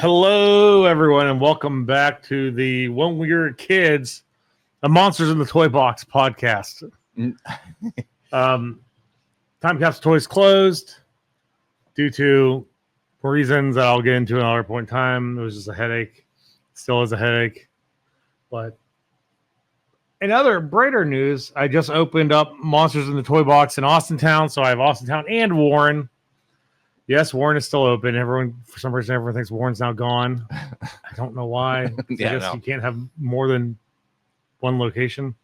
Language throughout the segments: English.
Hello, everyone, and welcome back to the When We Were Kids, the Monsters in the Toybox podcast. Time Capsule Toys closed due to reasons that I'll get into another point in time. It was just a headache. Still is a headache. But in other brighter news, I just opened up Monsters in the Toybox in Austintown, so I have Austintown and Warren. Yes, Warren is still open. Everyone, for some reason, everyone thinks Warren's now gone. I don't know why. I guess you can't have more than one location.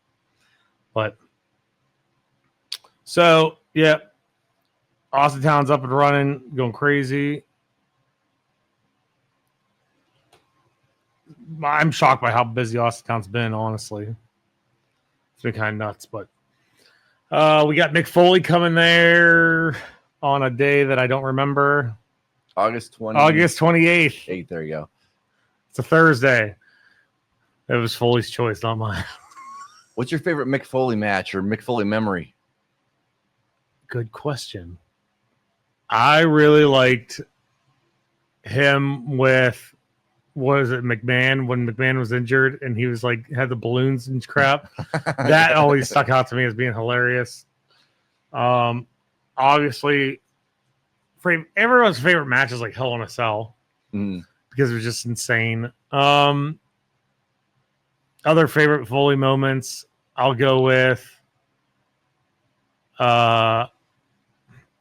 But so, yeah, Austintown's up and running, going crazy. I'm shocked by how busy Austintown's been, honestly. It's been kind of nuts, but we got Mick Foley coming there on a day that I don't remember. August 28th. There you go. It's a Thursday. It was Foley's choice, not mine. What's your favorite Mick Foley match or Mick Foley memory? Good question. I really liked him with, what is it, McMahon, when McMahon was injured and he was like, had the balloons and crap. That always stuck out to me as being hilarious. Obviously, everyone's favorite match is like Hell in a Cell because it was just insane. Other favorite Foley moments, I'll go with it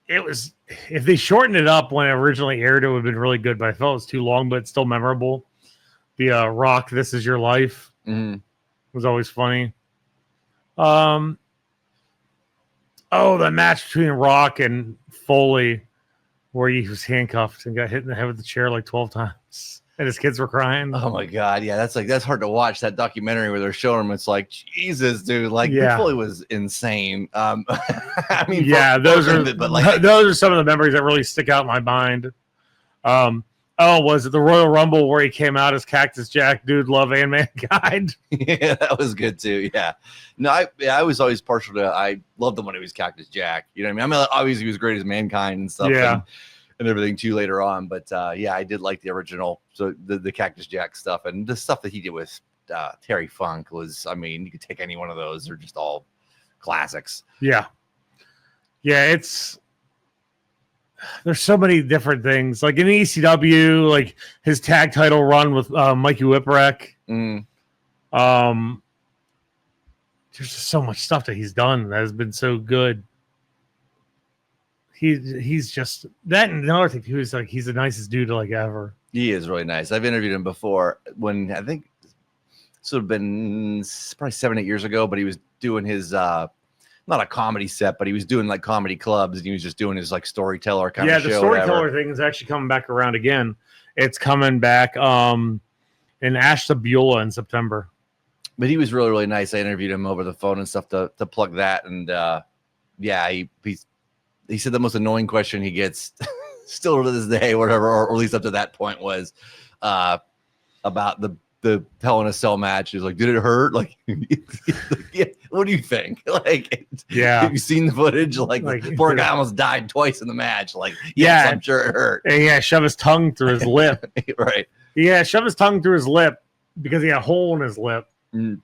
was, if they shortened it up when it originally aired, it would have been really good, but I felt it was too long, but it's still memorable. The Rock, This Is Your Life was always funny. The match between Rock and Foley where he was handcuffed and got hit in the head with the chair like 12 times and his kids were crying. Oh my God. Yeah. That's hard to watch, that documentary where they're showing him. It's like, Jesus, dude, like Mick Foley was insane. I mean, those are some of the memories that really stick out in my mind. Was it the Royal Rumble where he came out as Cactus Jack, Dude Love, and Mankind? Yeah, that was good too. Yeah. No, I was always partial to, I loved him when he was Cactus Jack. You know what I mean? obviously he was great as Mankind and stuff and everything too later on. But I did like the original, so the Cactus Jack stuff and the stuff that he did with Terry Funk was, I mean, you could take any one of those. They're just all classics. Yeah. Yeah, there's so many different things. Like in ECW, like his tag title run with Mikey Whipwreck. There's just so much stuff that he's done that has been so good. He's just that, and another thing too is like he's the nicest dude like ever. He is really nice. I've interviewed him before when I think this would have been probably 7-8 years ago, but he was doing his not a comedy set, but he was doing like comedy clubs and he was just doing his like storyteller kind of show. Yeah, the storyteller thing is actually coming back around again. It's coming back in Ashta Beulah in September. But he was really, really nice. I interviewed him over the phone and stuff to plug that. And he said the most annoying question he gets still to this day, whatever, or at least up to that point, was about the Hell in a Cell match. He's like, did it hurt? Like, yeah, what do you think? Like, have you seen the footage? Like the poor guy almost died twice in the match. Like, yes, I'm sure it hurt. And shove his tongue through his lip. Right. Yeah, shove his tongue through his lip because he had a hole in his lip. And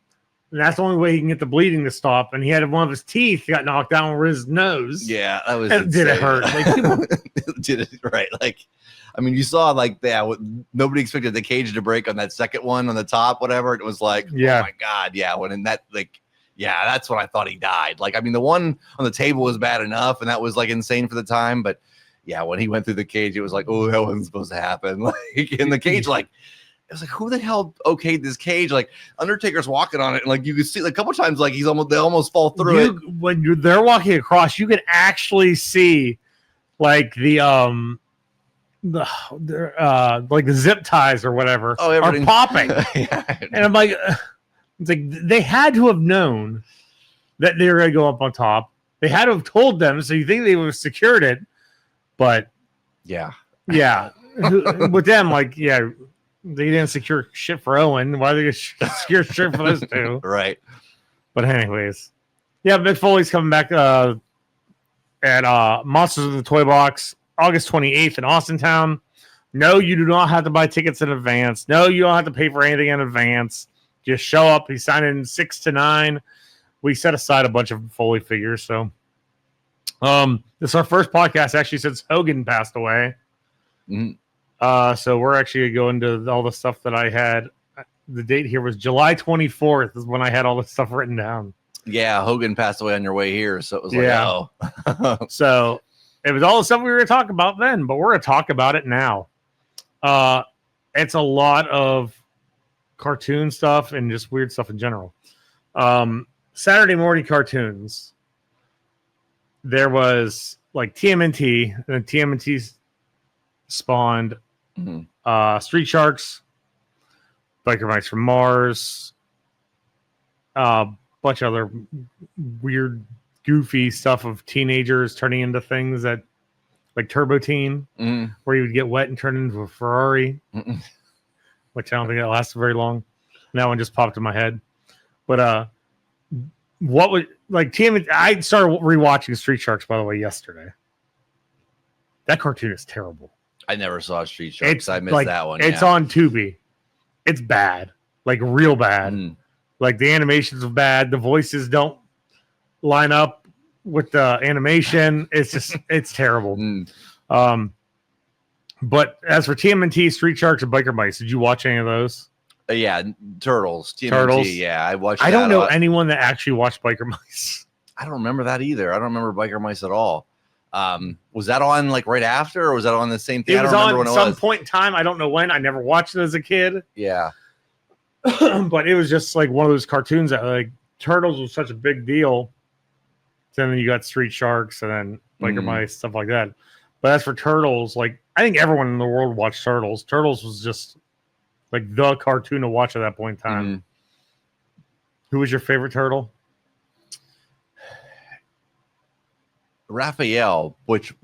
that's the only way he can get the bleeding to stop. And he had one of his teeth got knocked out over his nose. Yeah, that was. Did it hurt? Like, did it right? Like, I mean, you saw like that. Nobody expected the cage to break on that second one on the top, whatever. It was like, oh my God, yeah. When in that, like, yeah, that's when I thought he died. Like, I mean, the one on the table was bad enough, and that was like insane for the time. But yeah, when he went through the cage, it was like, oh, that wasn't supposed to happen. Like in the cage, like. It was like, who the hell okayed this cage? Like Undertaker's walking on it, and like you could see like a couple times, like they almost fall through it. When they're walking across, you can actually see like the zip ties or whatever are popping. And I'm like, it's like they had to have known that they were going to go up on top. They had to have told them, so you think they would have secured it, but yeah, with them, like they didn't secure shit for Owen. Why are they going to secure shit for those two? Right. But anyways, Mick Foley's coming back at Monsters of the Toybox August 28th in Austintown. No, you do not have to buy tickets in advance. No, you don't have to pay for anything in advance. Just show up. He signed in 6 to 9. We set aside a bunch of Foley figures. So, this is our first podcast actually since Hogan passed away. Mm-hmm. So we're actually going to all the stuff that I had. The date here was July 24th is when I had all this stuff written down. Yeah, Hogan passed away on your way here, so it was like, oh. So it was all the stuff we were going to talk about then, but we're going to talk about it now. It's a lot of cartoon stuff and just weird stuff in general. Saturday morning cartoons. There was like TMNT, and TMNT spawned Street Sharks, Biker Mice from Mars, bunch of other weird, goofy stuff of teenagers turning into things that, like Turbo Teen, where you would get wet and turn into a Ferrari, which I don't think that lasted very long. And that one just popped in my head. But what would like TMNT? I started rewatching Street Sharks, by the way, yesterday. That cartoon is terrible. I never saw Street Sharks. I missed that one. It's on Tubi. It's bad, like real bad. Like the animations are bad. The voices don't line up with the animation. It's just, it's terrible. But as for TMNT, Street Sharks, and Biker Mice, did you watch any of those? Yeah, Turtles. TMNT, Turtles. Yeah, I watched. I don't know anyone that actually watched Biker Mice. I don't remember that either. I don't remember Biker Mice at all. Was that on like right after, or was that on the same thing? It was on some point in time. I don't know when. I never watched it as a kid. Yeah. But it was just like one of those cartoons that like Turtles was such a big deal. Then you got Street Sharks and then Biker Mice, stuff like that. But as for Turtles, like I think everyone in the world watched Turtles. Turtles was just like the cartoon to watch at that point in time. Who was your favorite turtle? Raphael, which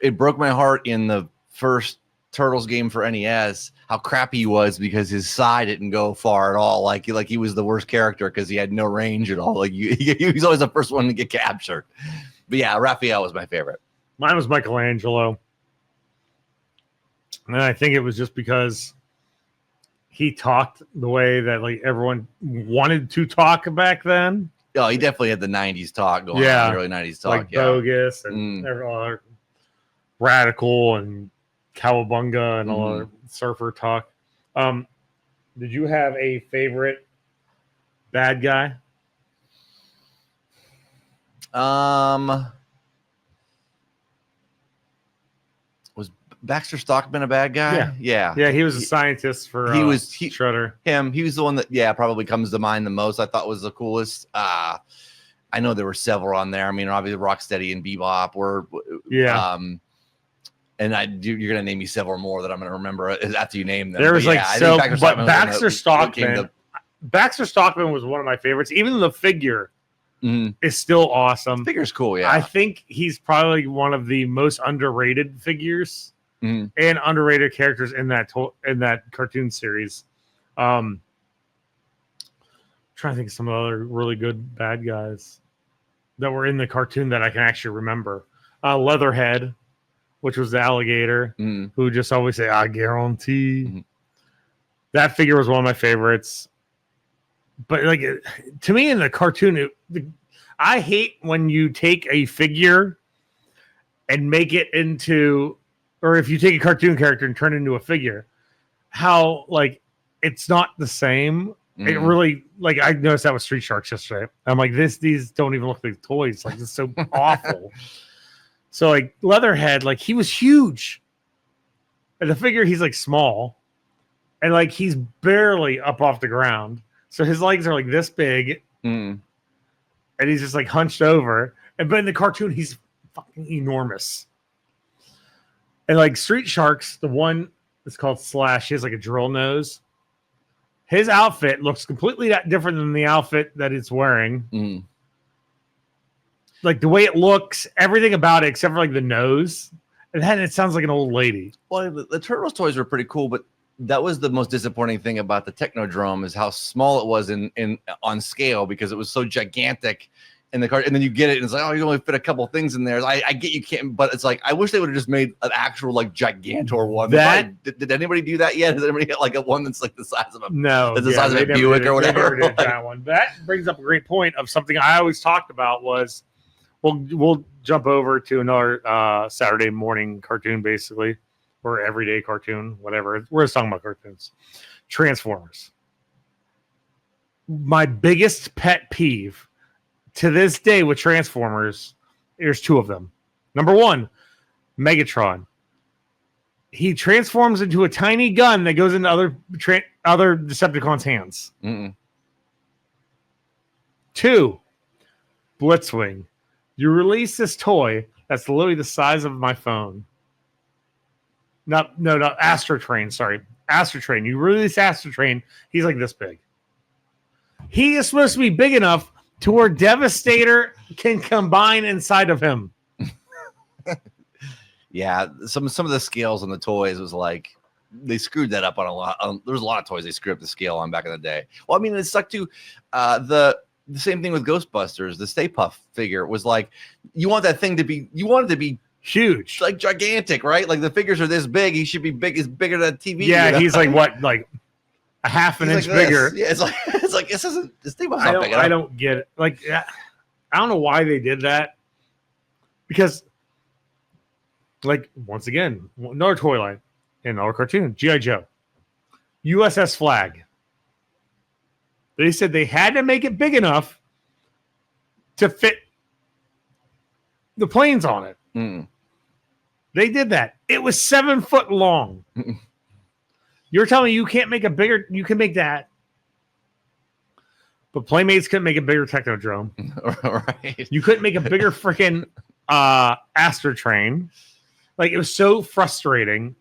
it broke my heart in the first Turtles game for NES, how crappy he was because his side didn't go far at all. Like he was the worst character because he had no range at all. Like he was always the first one to get captured. But yeah, Raphael was my favorite. Mine was Michelangelo. And I think it was just because he talked the way that like everyone wanted to talk back then. Oh, he definitely had the 90s talk going on, the early 90s talk. Like Bogus and Radical and Cowabunga and all the surfer talk. Did you have a favorite bad guy? Was Baxter Stockman a bad guy? Yeah. He was a scientist for Shredder. He was the one that probably comes to mind the most. I thought was the coolest. I know there were several on there. I mean, obviously Rocksteady and Bebop were and you're gonna name me several more that I'm gonna remember after you name them. There was Baxter Stockman. Baxter Stockman was one of my favorites. Even the figure is still awesome. The figure's cool. Yeah, I think he's probably one of the most underrated figures and underrated characters in that cartoon series. Trying to think of some other really good bad guys that were in the cartoon that I can actually remember. Leatherhead, which was the alligator who just always say, I guarantee. That figure was one of my favorites. But like to me in the cartoon, I hate when you take a figure and make it into, or if you take a cartoon character and turn it into a figure, how like it's not the same. It really, like I noticed that with Street Sharks yesterday. I'm like, these don't even look like toys. Like it's so awful. So like Leatherhead, like he was huge. And the figure, he's like small. And like he's barely up off the ground. So his legs are like this big. And he's just like hunched over. But in the cartoon, he's fucking enormous. And like Street Sharks, the one that's called Slash, he has like a drill nose. His outfit looks completely different than the outfit that it's wearing. Like the way it looks, everything about it except for like the nose. And then it sounds like an old lady. Well, the Turtles toys were pretty cool, but that was the most disappointing thing about the Technodrome is how small it was in on scale because it was so gigantic. in the cart, and then you get it, and it's like, oh, you only fit a couple things in there. I get you can't, but it's like I wish they would have just made an actual like Gigantor one. Did anybody do that yet? Has anybody got like a one that's like the size of the size of a Buick or whatever? Did that one. That brings up a great point of something I always talked about was we'll jump over to another Saturday morning cartoon, basically, or everyday cartoon, whatever. We're just talking about cartoons. Transformers. My biggest pet peeve to this day with Transformers, there's two of them. Number one, Megatron. He transforms into a tiny gun that goes into other Decepticons' hands. Mm-mm. 2, Blitzwing. You release this toy that's literally the size of my phone. Not Astrotrain, sorry. Astrotrain. You release Astrotrain, he's like this big. He is supposed to be big enough to where Devastator can combine inside of him. Yeah, some of the scales on the toys was like they screwed that up on a lot. There was a lot of toys they screwed up the scale on back in the day. Well, I mean, it stuck to the same thing with Ghostbusters. The Stay Puft figure was like you want it to be huge, like gigantic, right? Like the figures are this big. He should be big. Is bigger than TV. Yeah, you know? He's like what, like a half an inch bigger. Yeah, it's like this isn't this thing. I don't get it. Like I don't know why they did that, because like once again another toy line in our cartoon, G.I. Joe, USS Flag. They said they had to make it big enough to fit the planes on it. Mm. They did that. It was 7 foot long. You're telling me you can't make a bigger, you can make that. But Playmates couldn't make a bigger Technodrome. Right. You couldn't make a bigger freaking Astrotrain. Like, it was so frustrating.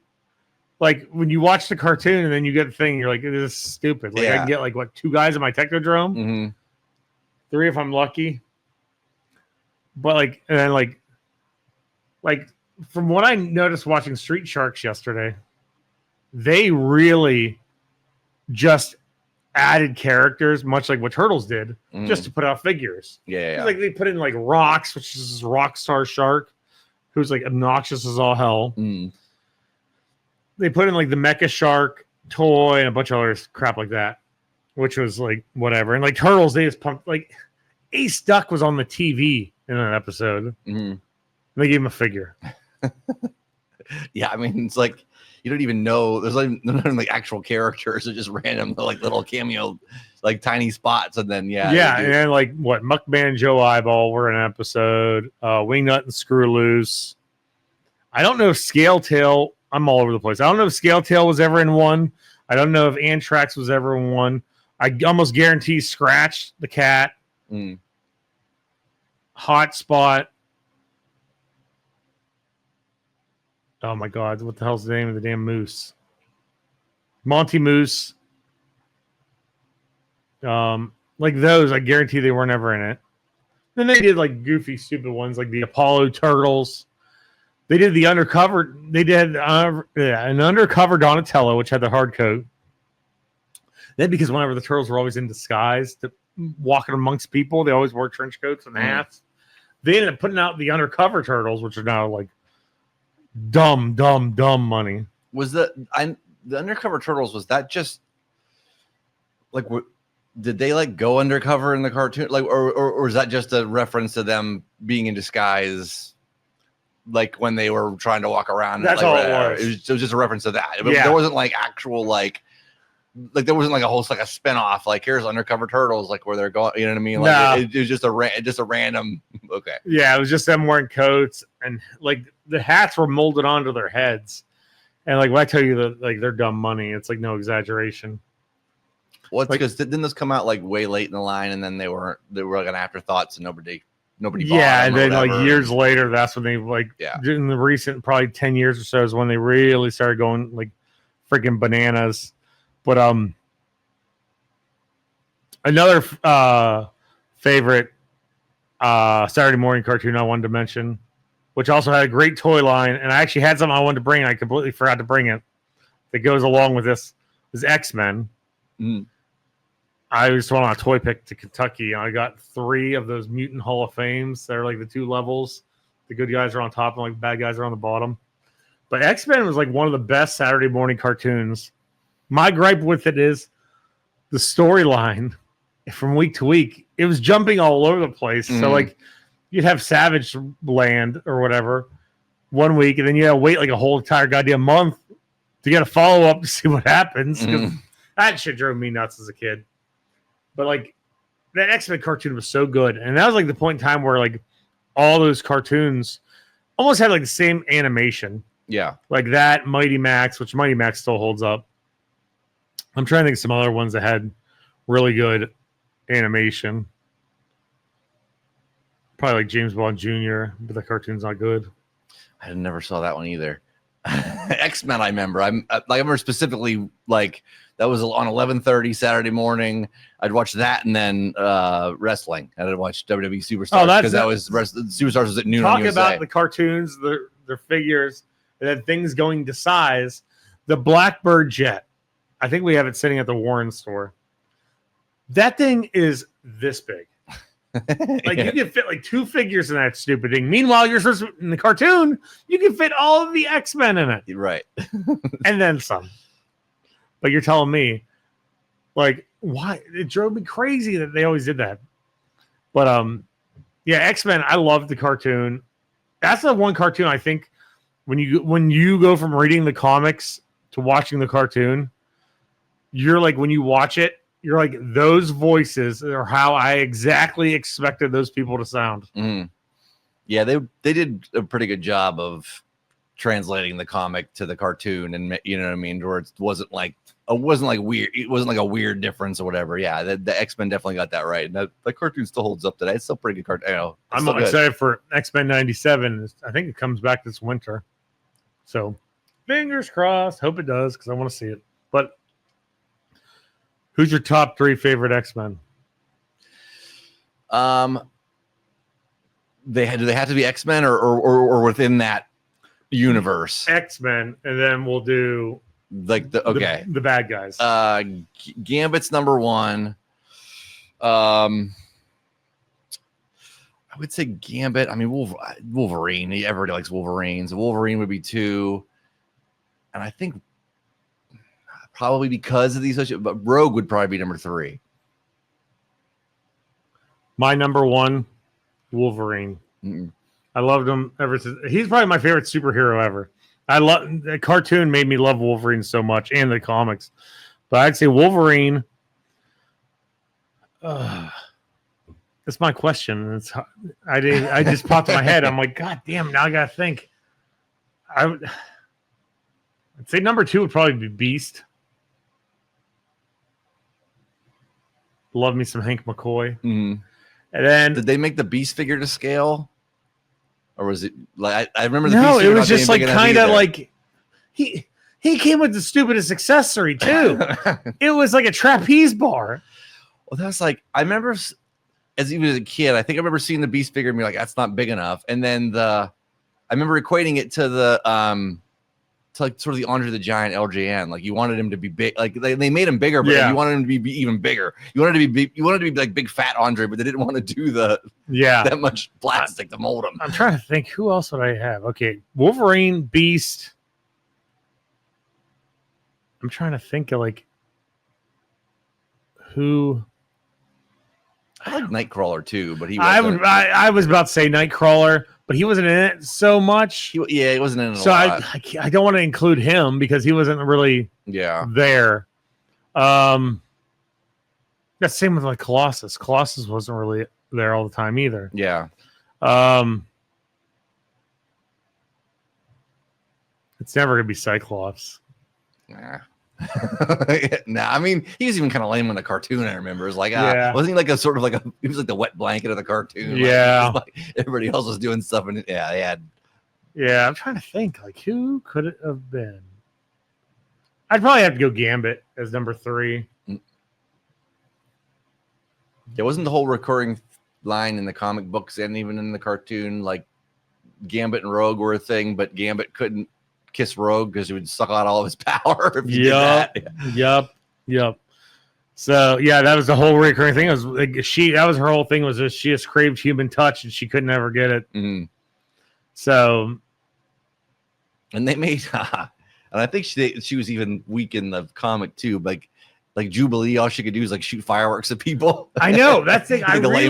Like, when you watch the cartoon and then you get the thing, you're like, this is stupid. Like, I can get, like, what, 2 guys in my Technodrome? Mm-hmm. 3 if I'm lucky. But, like, and then, like, from what I noticed watching Street Sharks yesterday, they really just added characters, much like what Turtles did, just to put out figures. Yeah. Like, they put in, like, Rocks, which is this Rockstar Shark, who's, like, obnoxious as all hell. Mm. They put in, like, the Mecha Shark toy and a bunch of other crap like that, which was, like, whatever. And, like, Turtles, they just pumped, like, Ace Duck was on the TV in an episode. Mm-hmm. They gave him a figure. Yeah, I mean, it's like you don't even know. There's like like actual characters. They're just random, like little cameo, like tiny spots, and then and then like what Muckman Joe Eyeball were in an episode. Wingnut and Screw Loose. I don't know if Scale Tail. I'm all over the place. I don't know if Scale Tail was ever in one. I don't know if Anthrax was ever in one. I almost guarantee Scratch the cat. Hotspot. Oh my God! What the hell's the name of the damn moose? Monty Moose. Like those, I guarantee they weren't ever in it. Then they did like goofy, stupid ones, like the Apollo Turtles. They did the undercover. They did an undercover Donatello, which had the hard coat. Then, because whenever the Turtles were always in disguise, walking amongst people, they always wore trench coats and hats. They ended up putting out the undercover Turtles, which are now like dumb money. Was the undercover Turtles, was that just like did they like go undercover in the cartoon, like or is that just a reference to them being in disguise, like when they were trying to walk around? That's like, all it was. It was just a reference to that. There wasn't like actual like there wasn't like a whole like a spinoff, like here's undercover Turtles, like where they're going, you know what I mean? Like it was just a random. Okay. Yeah, it was just them wearing coats, and like the hats were molded onto their heads, and like when I tell you that like they're dumb money, it's like no exaggeration. Well, it's because didn't this come out like way late in the line, and then they were like an afterthought, so nobody bought them, and then like years later, that's when they like in the recent probably 10 years or so is when they really started going like freaking bananas. But another favorite Saturday morning cartoon I wanted to mention, which also had a great toy line, and I actually had something I wanted to bring, and I completely forgot to bring it, that goes along with this, is X-Men. I just went on a toy pick to Kentucky, and I got 3 of those Mutant Hall of Fames. They're like the 2 levels. The good guys are on top, and like the bad guys are on the bottom. But X-Men was like one of the best Saturday morning cartoons. My gripe with it is the storyline from week to week. It was jumping all over the place. So like you'd have Savage Land or whatever one week, and then you had to wait like a whole entire goddamn month to get a follow up to see what happens. That shit drove me nuts as a kid. But like that X-Men cartoon was so good, and that was like the point in time where like all those cartoons almost had like the same animation. Yeah, like that Mighty Max, which Mighty Max still holds up. I'm trying to think of some other ones that had really good animation. Probably like James Bond Jr., but the cartoon's not good. I never saw that one either. X-Men, I remember. I remember specifically like that was on 11:30 Saturday morning. I'd watch that and then wrestling. I didn't watch WWE Superstars because that was Superstars was at noon. Talk about the cartoons, their figures, and then things going to size. The Blackbird jet. I think we have it sitting at the Warren store. That thing is this big. Like you can fit like 2 figures in that stupid thing. Meanwhile, you're supposed to, in the cartoon, you can fit all of the X-Men in it. Right. And then some. But you're telling me, like, why? It drove me crazy that they always did that. But yeah, X-Men, I loved the cartoon. That's the one cartoon I think when you go from reading the comics to watching the cartoon, you're like, when you watch it, you're like, those voices are how I exactly expected those people to sound. Yeah, they did a pretty good job of translating the comic to the cartoon, and you know what I mean, where it wasn't like weird. It wasn't like a weird difference or whatever. Yeah, the X-Men definitely got that right, and the cartoon still holds up today. It's still pretty good cartoon. You know, I'm excited for X-Men '97. I think it comes back this winter, so fingers crossed. Hope it does because I want to see it. But who's your top 3 favorite X-Men? Do they have to be X-Men or within that universe? X-Men, and then we'll do like the bad guys. Gambit's number 1. I would say Gambit. I mean Wolverine. Everybody likes Wolverines. Wolverine would be 2, and I think probably because of these, but Rogue would probably be number 3. My number 1, Wolverine. I loved him ever since. He's probably my favorite superhero ever. I love the cartoon made me love Wolverine so much, and the comics. But I'd say Wolverine. That's my question. I just popped in my head. I'm like, God damn! Now I gotta think. I'd say number 2 would probably be Beast. Love me some Hank McCoy. And then did they make the Beast figure to scale, or was it like I remember the no? Beast It was just like kind of like he came with the stupidest accessory too. It was like a trapeze bar. Well, that's like I remember as even as a kid. I think I remember seeing the Beast figure and be like, "That's not big enough." And then I remember equating it to the to like sort of the Andre the Giant LJN. Like you wanted him to be big, like they made him bigger, but you wanted him to be even bigger. You wanted to be like big fat Andre, but they didn't want to do that much plastic to mold him. I'm trying to think who else would I have. Okay, Wolverine, Beast. I'm trying to think of like who. I like Nightcrawler too, but I was about to say Nightcrawler, but he wasn't in it so much. He wasn't in it. So I don't want to include him because he wasn't really there. That's same with like Colossus. Colossus wasn't really there all the time either. Yeah. It's never gonna be Cyclops. Nah. I mean, he was even kind of lame in the cartoon. I remember, it was like, wasn't he like a sort of like he was like the wet blanket of the cartoon? Like everybody else was doing stuff, and they had. Yeah, I'm trying to think, like who could it have been? I'd probably have to go Gambit as number 3. There wasn't the whole recurring line in the comic books and even in the cartoon, like Gambit and Rogue were a thing, but Gambit couldn't kiss Rogue because he would suck out all of his power if he did that. Yep. So yeah, that was the whole recurring thing. It was like that was her whole thing was just she just craved human touch and she could never get it. Mm. So, and they made, and I think she was even weak in the comic too. Like Jubilee, all she could do is like shoot fireworks at people. I know that's the I really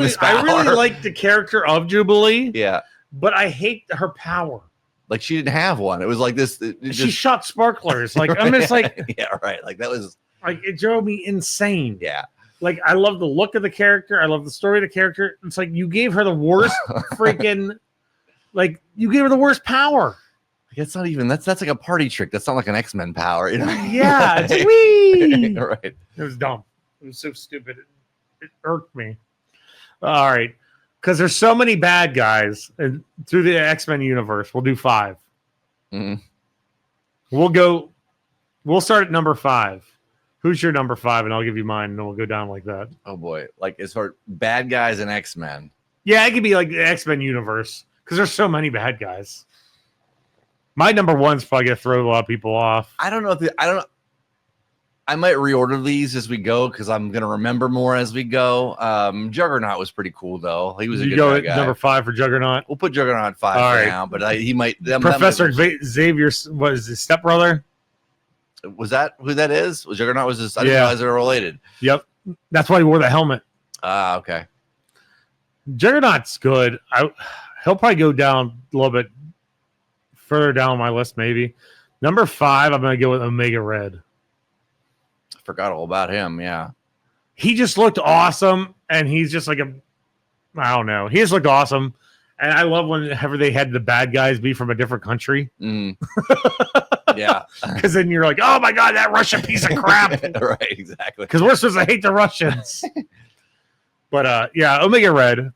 like the character of Jubilee. Yeah, but I hate her power. Like she didn't have one. It was like this. She shot sparklers. Like I'm just like, yeah, right. Like that was like it drove me insane. Yeah. Like I love the look of the character. I love the story of the character. It's like you gave her the worst freaking. Like you gave her the worst power. It's not even that's like a party trick. That's not like an X-Men power, you know? Yeah, it's like, wee. Right. It was dumb. It was so stupid. It irked me. All right, because there's so many bad guys and through the X-Men universe. We'll do 5. Mm-hmm. We'll start at number 5. Who's your number 5? And I'll give you mine, and then we'll go down like that. Oh boy, like as far bad guys and X-Men. Yeah, it could be like the X-Men universe because there's so many bad guys. My number 1's probably gonna throw a lot of people off. I don't know. I might reorder these as we go because I'm gonna remember more as we go. Juggernaut was pretty cool though. He was a good guy. Number 5 for Juggernaut. We'll put Juggernaut 5 for now, but he might. Professor Xavier was his stepbrother. Was that who that is? Juggernaut was his. I didn't realize they were related. Yep, that's why he wore the helmet. Okay. Juggernaut's good. He'll probably go down a little bit further down my list, maybe. Number 5, I'm going to go with Omega Red. I forgot all about him, yeah. He just looked awesome, and he's just like I don't know. He just looked awesome, and I love whenever they had the bad guys be from a different country. Mm. Yeah. Because then you're like, oh my God, that Russian piece of crap. Right, exactly. Because we're supposed to hate the Russians. But yeah, Omega Red.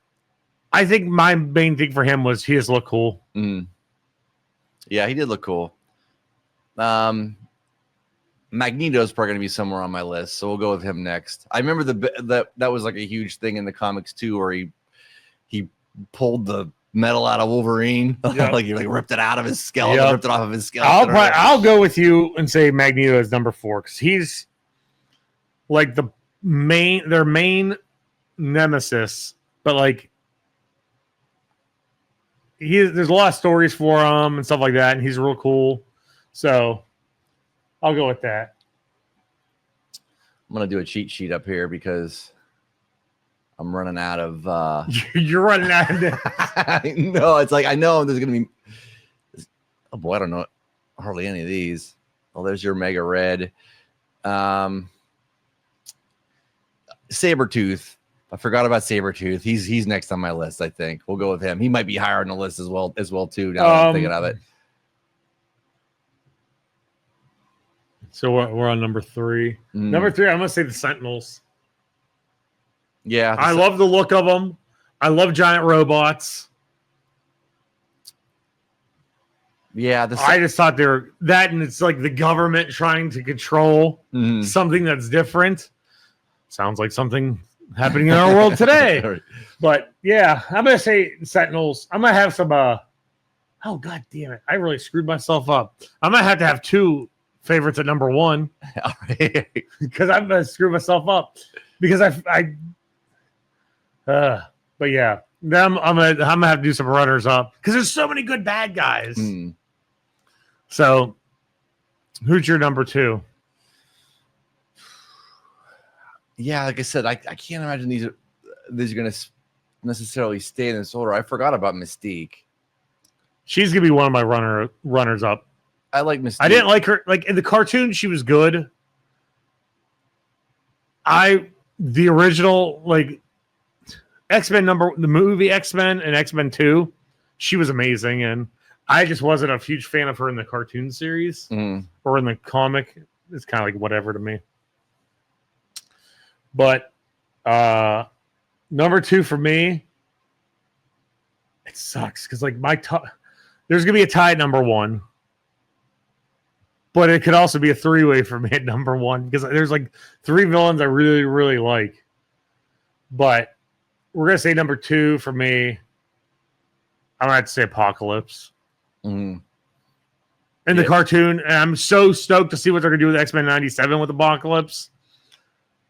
I think my main thing for him was he just looked cool. Mm. Yeah, he did look cool. Magneto's probably going to be somewhere on my list, so we'll go with him next. I remember that was like a huge thing in the comics too, where he pulled the metal out of Wolverine, yep. like he ripped it out of his skeleton, yep. Ripped it off of his skeleton. I'll go with you and say Magneto is number 4 because he's like their main nemesis, but like. There's a lot of stories for him and stuff like that, and he's real cool. So I'll go with that. I'm gonna do a cheat sheet up here because I'm running out of. You're running out of this. No, it's like I know there's gonna be. Oh boy, I don't know hardly any of these. Oh, there's your Mega Red. Sabretooth. I forgot about Sabretooth. He's next on my list, I think. We'll go with him. He might be higher on the list as well too, now that I'm thinking of it. So we're on number 3. Number 3, I'm going to say the Sentinels. Yeah. I love the look of them. I love giant robots. Yeah. I just thought they were that, and it's like the government trying to control something that's different. Sounds like something happening in our world today. Right. But yeah, I'm gonna say Sentinels. I'm gonna have some oh god damn it, I really screwed myself up. I'm gonna have to have 2 favorites at number 1. Because I'm gonna screw myself up because but yeah, then I'm gonna have to do some runners up because there's so many good bad guys. So who's your number 2? Yeah, like I said, I can't imagine these are going to necessarily stay in this order. I forgot about Mystique. She's going to be one of my runners up. I like Mystique. I didn't like her. Like in the cartoon, she was good. The original, like X-Men the movie X-Men and X-Men 2, she was amazing. And I just wasn't a huge fan of her in the cartoon series or in the comic. It's kind of like whatever to me. But number 2 for me, it sucks because like there's gonna be a tie at number 1, but it could also be a 3-way for me at number 1 because there's like 3 villains I really really like. But we're gonna say number 2 for me. I'm gonna have to say Apocalypse. In the cartoon, and I'm so stoked to see what they're gonna do with X-Men 97 with Apocalypse.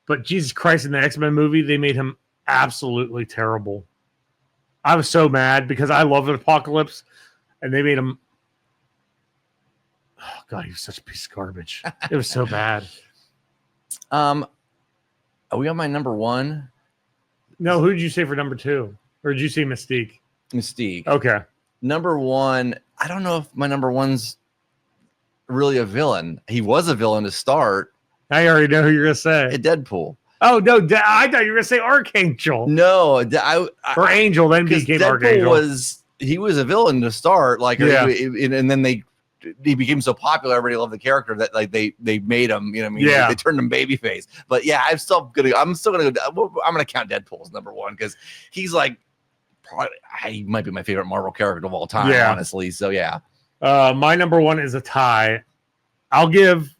But Jesus Christ, in the X-Men movie, they made him absolutely terrible. I was so mad because I love Apocalypse, and they made him. Oh God, he was such a piece of garbage. It was so bad. Are we on my number one? No, who did you say for number two? Or did you say Mystique? Mystique. Okay. Number one, I don't know if my number one's really a villain. He was a villain to start. I already know who you're going to say. Deadpool. Oh, no. I thought you were going to say Archangel. No. Or Angel, then became Deadpool Archangel. He was a villain to start. Like, yeah. And then he became so popular, everybody loved the character that like they made him, you know what I mean? Yeah. They turned him babyface. But yeah, I'm still gonna count Deadpool as number one because he's like he might be my favorite Marvel character of all time, honestly. So yeah. My number one is a tie. I'll give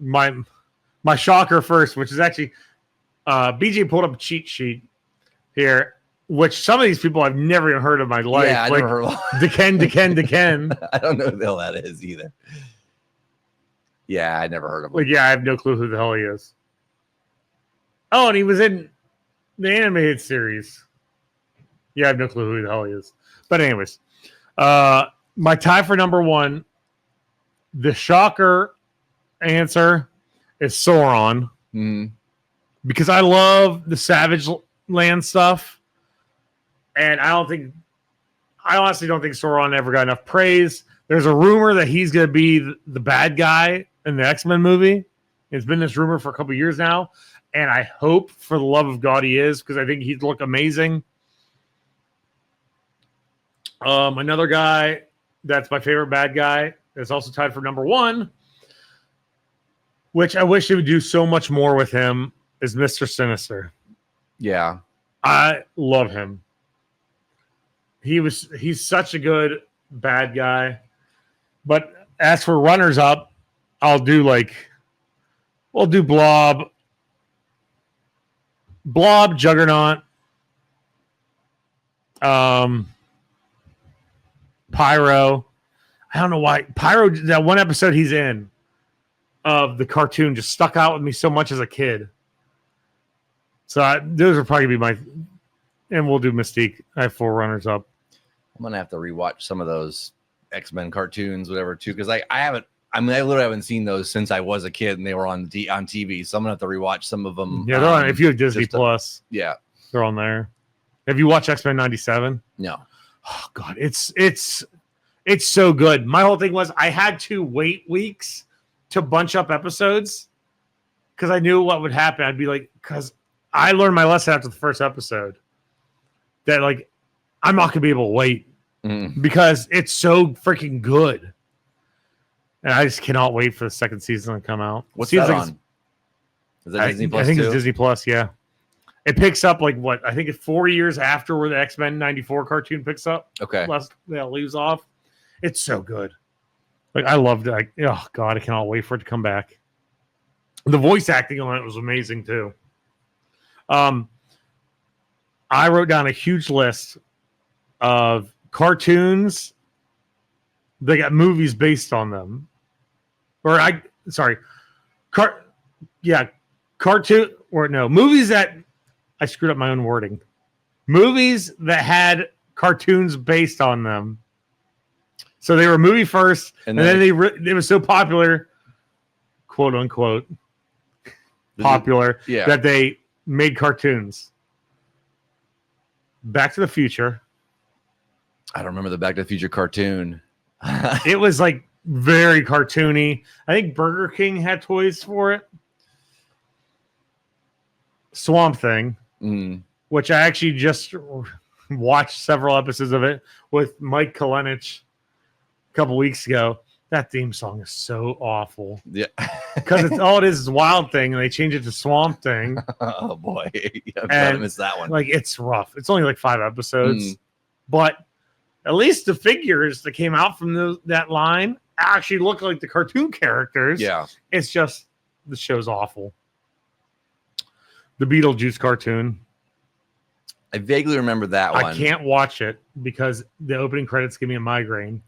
my shocker first, which is actually BJ pulled up a cheat sheet here. Which some of these people I've never even heard of in my life. Yeah, I like never heard of Deken. I don't know who the hell that is either. Yeah, I never heard of him. Like, yeah, I have no clue who the hell he is. Oh, and he was in the animated series. Yeah, I have no clue who the hell he is. But anyways, my tie for number one, the shocker answer is Sauron. Because I love the Savage Land stuff. And I honestly don't think Sauron ever got enough praise. There's a rumor that he's going to be the bad guy in the X-Men movie. It's been this rumor for a couple of years now. And I hope for the love of God he is, because I think he'd look amazing. Another guy that's my favorite bad guy that's also tied for number one, which I wish they would do so much more with him, is Mr. Sinister. Yeah. I love him. He's such a good bad guy. But as for runners up, we'll do Blob, Juggernaut, Pyro. I don't know why Pyro, that one episode he's in of the cartoon, just stuck out with me so much as a kid. So those will probably be my, and we'll do Mystique. I have 4 runners up. I'm gonna have to rewatch some of those X-Men cartoons, whatever, too, because I literally haven't seen those since I was a kid, and they were on TV. So I'm gonna have to rewatch some of them. Yeah, they're on. If you have Disney Plus, yeah, they're on there. Have you watched X-Men '97? No. Oh God, it's so good. My whole thing was I had to wait weeks to bunch up episodes because I knew what would happen. I'd be like, because I learned my lesson after the first episode that like I'm not gonna be able to wait because it's so freaking good, and I just cannot wait for the second season to come out. What's that on? Is that Disney Plus? I think it's Disney Plus. Yeah, it picks up like what I think it's 4 years after where the X-Men '94 cartoon picks up. Okay, that leaves off. It's so good. Like I loved it. Oh God, I cannot wait for it to come back. The voice acting on it was amazing too. I wrote down a huge list of cartoons. They got movies based on them. Movies that I screwed up my own wording. Movies that had cartoons based on them. So they were movie first, and then it was so popular, quote unquote, popular, that they made cartoons. Back to the Future. I don't remember the Back to the Future cartoon. It was like very cartoony. I think Burger King had toys for it. Swamp Thing, which I actually just watched several episodes of it with Mike Kalenich a couple weeks ago. That theme song is so awful. Yeah. Because all it is Wild Thing, and they change it to Swamp Thing. Oh, boy. I'm glad I missed that one. Like, it's rough. It's only like 5 episodes. But at least the figures that came out from that line actually look like the cartoon characters. Yeah. It's just, the show's awful. The Beetlejuice cartoon. I vaguely remember that one. I can't watch it because the opening credits give me a migraine.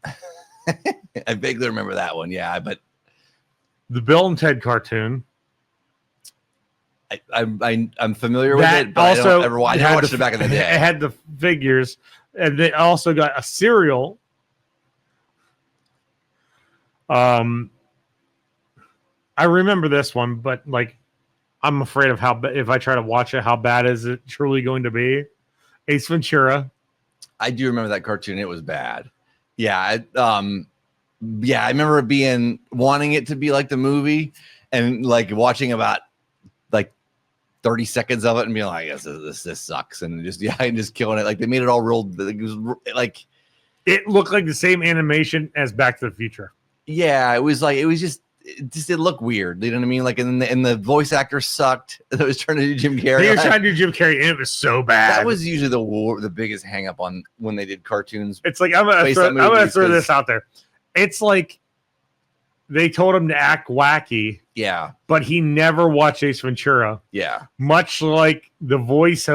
I vaguely remember that one, yeah. But the Bill and Ted cartoon. I'm familiar with it, but also I never watched it back in the day. It had the figures, and they also got a cereal. I remember this one, but like, I'm afraid of if I try to watch it, how bad is it truly going to be? Ace Ventura. I do remember that cartoon. It was bad. Yeah. I remember wanting it to be like the movie and like watching about like 30 seconds of it and being like, yes, this sucks. And just killing it. Like they made it all real. It was like, it looked like the same animation as Back to the Future. Yeah. It looked weird. You know what I mean? Like, and the voice actor sucked. It was trying to do Jim Carrey. They were trying to do Jim Carrey, and it was so bad. That was usually the biggest hang up on when they did cartoons. It's like, I'm gonna throw this out there. It's like they told him to act wacky. Yeah. But he never watched Ace Ventura. Yeah. Much like the voice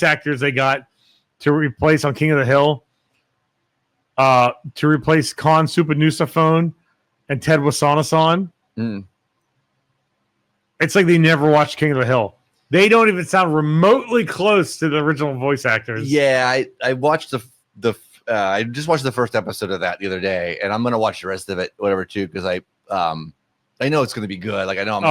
actors they got to replace on King of the Hill, to replace Khan Supanusaphone and Ted Wasanason. It's like they never watched King of the Hill. They don't even sound remotely close to the original voice actors. Yeah, I watched I just watched the first episode of that the other day, and I'm gonna watch the rest of it, whatever, too, because I know it's gonna be good. Like I know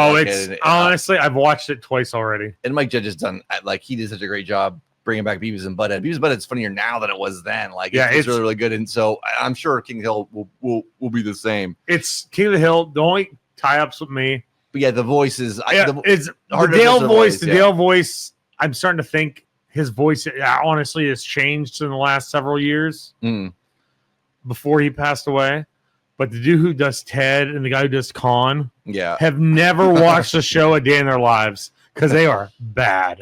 honestly, I've watched it twice already. And Mike Judge has done he did such a great job bringing back Beavis and Butthead. Beavis and Butthead's funnier now than it was then. Like, it's really, really good. And so I'm sure King of the Hill will be the same. It's King of the Hill. The only tie-ups with me. But yeah, the voices. It's the Dale voice. The Dale voice, I'm starting to think his voice honestly has changed in the last several years before he passed away. But the dude who does Ted and the guy who does Khan have never watched a show a day in their lives because they are bad.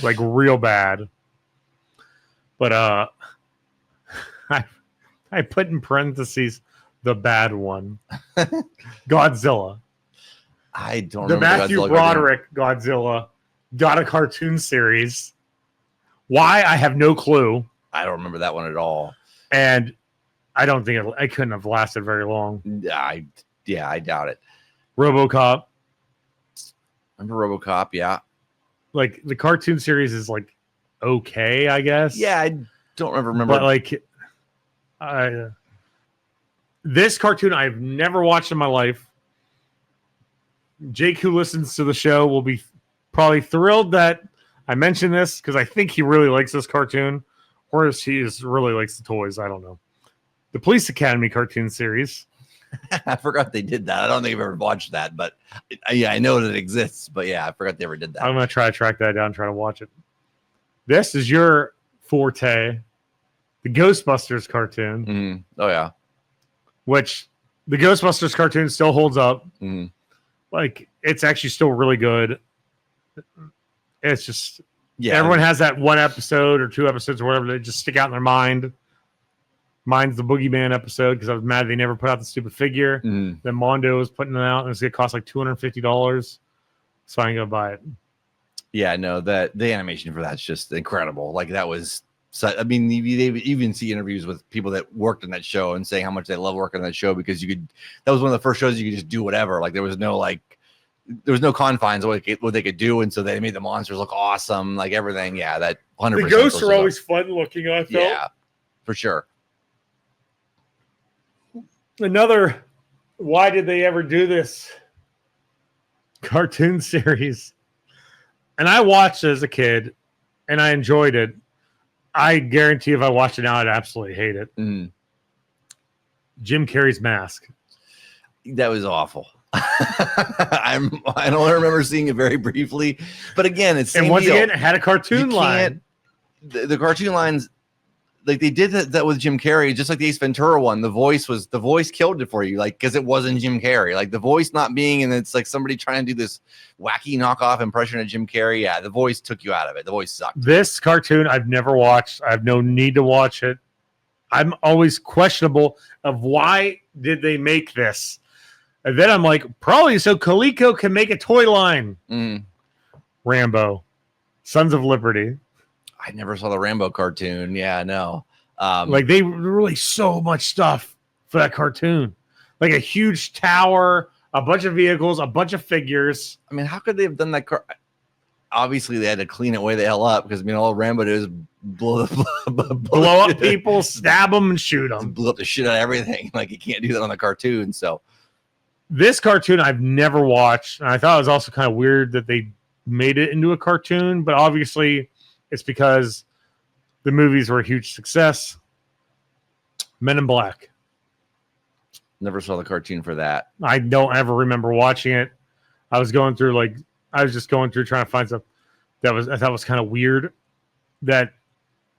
Like real bad. But I put in parentheses the bad one. Godzilla. I don't the remember Matthew Broderick Godzilla got a cartoon series. Why? I have no clue. I don't remember that one at all. And I don't think it couldn't have lasted very long. I doubt it. RoboCop. Remember RoboCop? Yeah. Like the cartoon series is like okay, I guess. Yeah, I don't remember. But like, this cartoon I've never watched in my life. Jake, who listens to the show, will be probably thrilled that I mentioned this because I think he really likes this cartoon, or he really likes the toys. I don't know. The Police Academy cartoon series. I forgot they did that. I don't think I've ever watched that, but I know that it exists. But yeah, I forgot they ever did that. I'm going to try to track that down and try to watch it. This is your forte, the Ghostbusters cartoon. Mm-hmm. Oh, yeah. Which the Ghostbusters cartoon still holds up. Mm-hmm. Like, it's actually still really good. It's just, everyone has that one episode or two episodes or whatever that just stick out in their mind. Mine's the Boogeyman episode because I was mad they never put out the stupid figure. Then Mondo was putting it out and it's going to cost like $250. So I'm going to buy it. Yeah, no, the animation for that's just incredible. Like that was, I mean, they even see interviews with people that worked on that show and saying how much they love working on that show because that was one of the first shows you could just do whatever. Like there was no confines of what they could do. And so they made the monsters look awesome. Like everything. Yeah, that 100%. The ghosts are always fun looking, I felt. Yeah, for sure. Another, why did they ever do this cartoon series? And I watched it as a kid and I enjoyed it. I guarantee if I watched it now, I'd absolutely hate it. Jim Carrey's Mask. That was awful. I don't remember seeing it very briefly, but again, it's and once again, it had a cartoon line. The cartoon lines, like they did that with Jim Carrey, just like the Ace Ventura one. The voice killed it for you, like because it wasn't Jim Carrey. Like the voice not being, and it's like somebody trying to do this wacky knockoff impression of Jim Carrey. Yeah, the voice took you out of it. The voice sucked. This cartoon I've never watched. I have no need to watch it. I'm always questionable of why did they make this. And then I'm like, probably so Coleco can make a toy line. Rambo, Sons of Liberty. I never saw the Rambo cartoon. Yeah, no. Like they released so much stuff for that cartoon. Like a huge tower, a bunch of vehicles, a bunch of figures. I mean, how could they have done that car? Obviously, they had to clean it way the hell up because, I mean, all Rambo did is blow up people, stab them, and shoot them. Blew up the shit out of everything. Like, you can't do that on the cartoon. So, this cartoon I've never watched. And I thought it was also kind of weird that they made it into a cartoon, but obviously it's because the movies were a huge success. Men in Black. Never saw the cartoon for that. I don't ever remember watching it. I was just going through trying to find stuff I thought was kind of weird that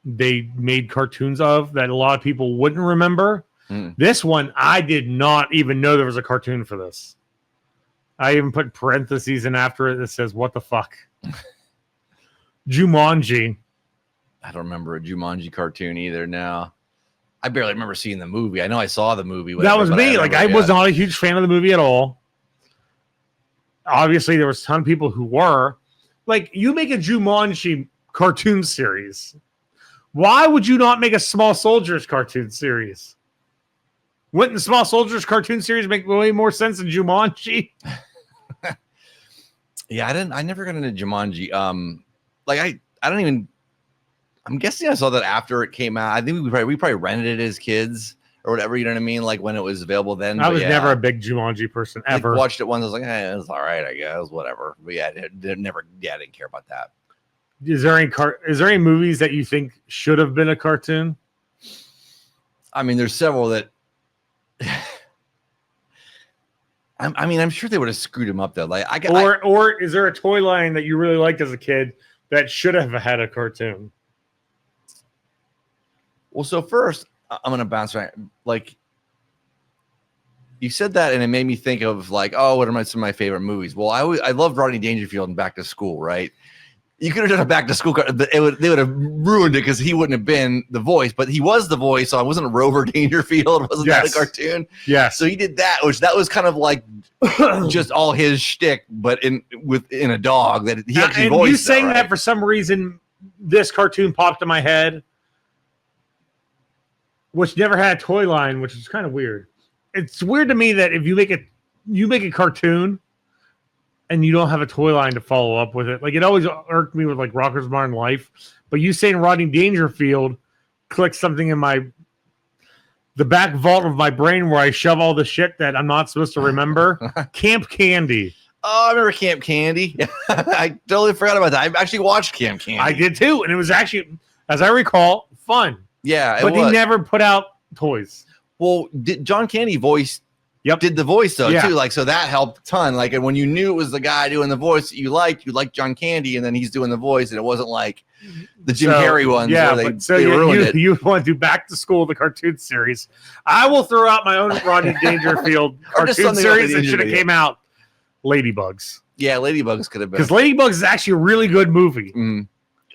they made cartoons of that a lot of people wouldn't remember. This one, I did not even know there was a cartoon for this. I even put parentheses in after it that says, what the fuck? Jumanji. I don't remember a Jumanji cartoon either now. I barely remember seeing the movie. I know I saw the movie. That was me. I was not a huge fan of the movie at all. Obviously, there was a ton of people who were. Like, you make a Jumanji cartoon series. Why would you not make a Small Soldiers cartoon series? Wouldn't the Small Soldiers cartoon series make way more sense than Jumanji? Yeah, I never got into Jumanji. I don't even. I'm guessing I saw that after it came out. I think we probably rented it as kids or whatever. You know what I mean? Like when it was available then. I was never a big Jumanji person ever. I watched it once. I was like, it was all right, I guess, whatever. But yeah, I didn't care about that. Is there any movies that you think should have been a cartoon? I mean, there's several that. I'm sure they would have screwed him up though. Like, or is there a toy line that you really liked as a kid that should have had a cartoon? Well, so first, I'm gonna bounce right. Like, you said that, and it made me think of like, oh, what are some of my favorite movies? Well, I loved Rodney Dangerfield and Back to School, right? You could have done a Back to School, but they would have ruined it because he wouldn't have been the voice, but he was the voice. So I wasn't Rover Dangerfield. Wasn't that a cartoon? Yeah. So he did that, which that was kind of like just all his shtick, but in a dog that he actually voiced. You saying that for some reason, this cartoon popped in my head, which never had a toy line, which is kind of weird. It's weird to me that if you make a cartoon and you don't have a toy line to follow up with it. Like, it always irked me with like Rocker's Modern Life, but you saying Rodney Dangerfield clicked something in the back vault of my brain where I shove all the shit that I'm not supposed to remember. Camp Candy. Oh, I remember Camp Candy. I totally forgot about that. I actually watched Camp Candy. I did too, and it was actually, as I recall, fun. Yeah, but he never put out toys. Well, John Candy did the voice though too, like, so that helped a ton. Like, and when you knew it was the guy doing the voice that you liked John Candy, and then he's doing the voice, and it wasn't like the Jim Carrey ones. Yeah, where they ruined it. You want to do Back to School, the cartoon series? I will throw out my own Rodney Dangerfield cartoon series that should have came out. Ladybugs. Yeah, Ladybugs could have been, because Ladybugs is actually a really good movie.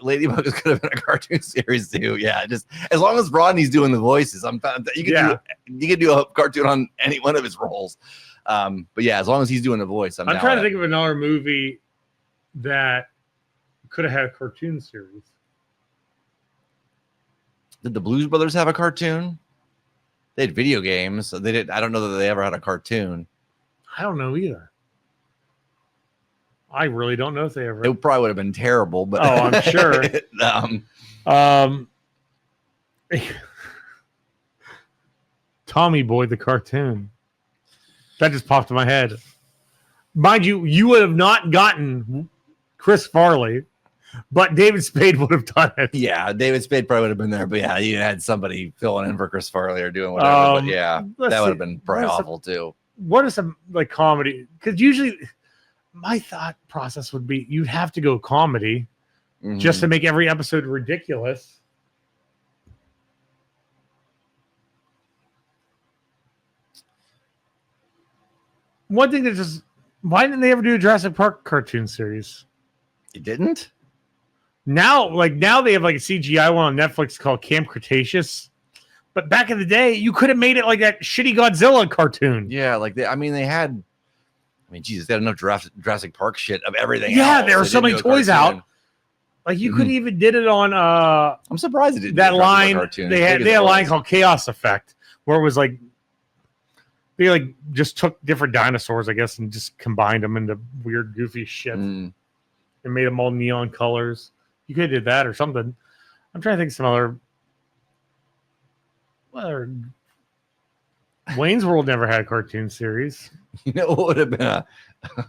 Ladybugs could have been a cartoon series too. Yeah, just as long as Rodney's doing the voices, you can do a cartoon on any one of his roles. But yeah, as long as he's doing the voice, I'm trying to think of another movie that could have had a cartoon series. Did the Blues Brothers have a cartoon? They had video games. So they did. I don't know that they ever had a cartoon. I don't know either. I really don't know if they ever. It probably would have been terrible, but I'm sure. Tommy Boy, the cartoon. That just popped in my head. Mind you, you would have not gotten Chris Farley, but David Spade would have done it. Yeah, David Spade probably would have been there, but yeah, you had somebody filling in for Chris Farley or doing whatever. But yeah, that would have been probably awful too. What is some like comedy? Because usually my thought process would be you'd have to go comedy just to make every episode ridiculous. One thing that just, why didn't they ever do a Jurassic Park cartoon series? It didn't? Now they have like a CGI one on Netflix called Camp Cretaceous. But back in the day, you could have made it like that shitty Godzilla cartoon. Yeah, like they had, Jesus, they had enough Jurassic Park shit of everything. Yeah, there were so many toys out. Like you could even did it on. I'm surprised it didn't. That line they had a line called Chaos Effect, where it was like They like just took different dinosaurs, I guess, and just combined them into weird, goofy shit and made them all neon colors. You could have did that or something. I'm trying to think of some other. Well, Wayne's World never had a cartoon series. You know what would have been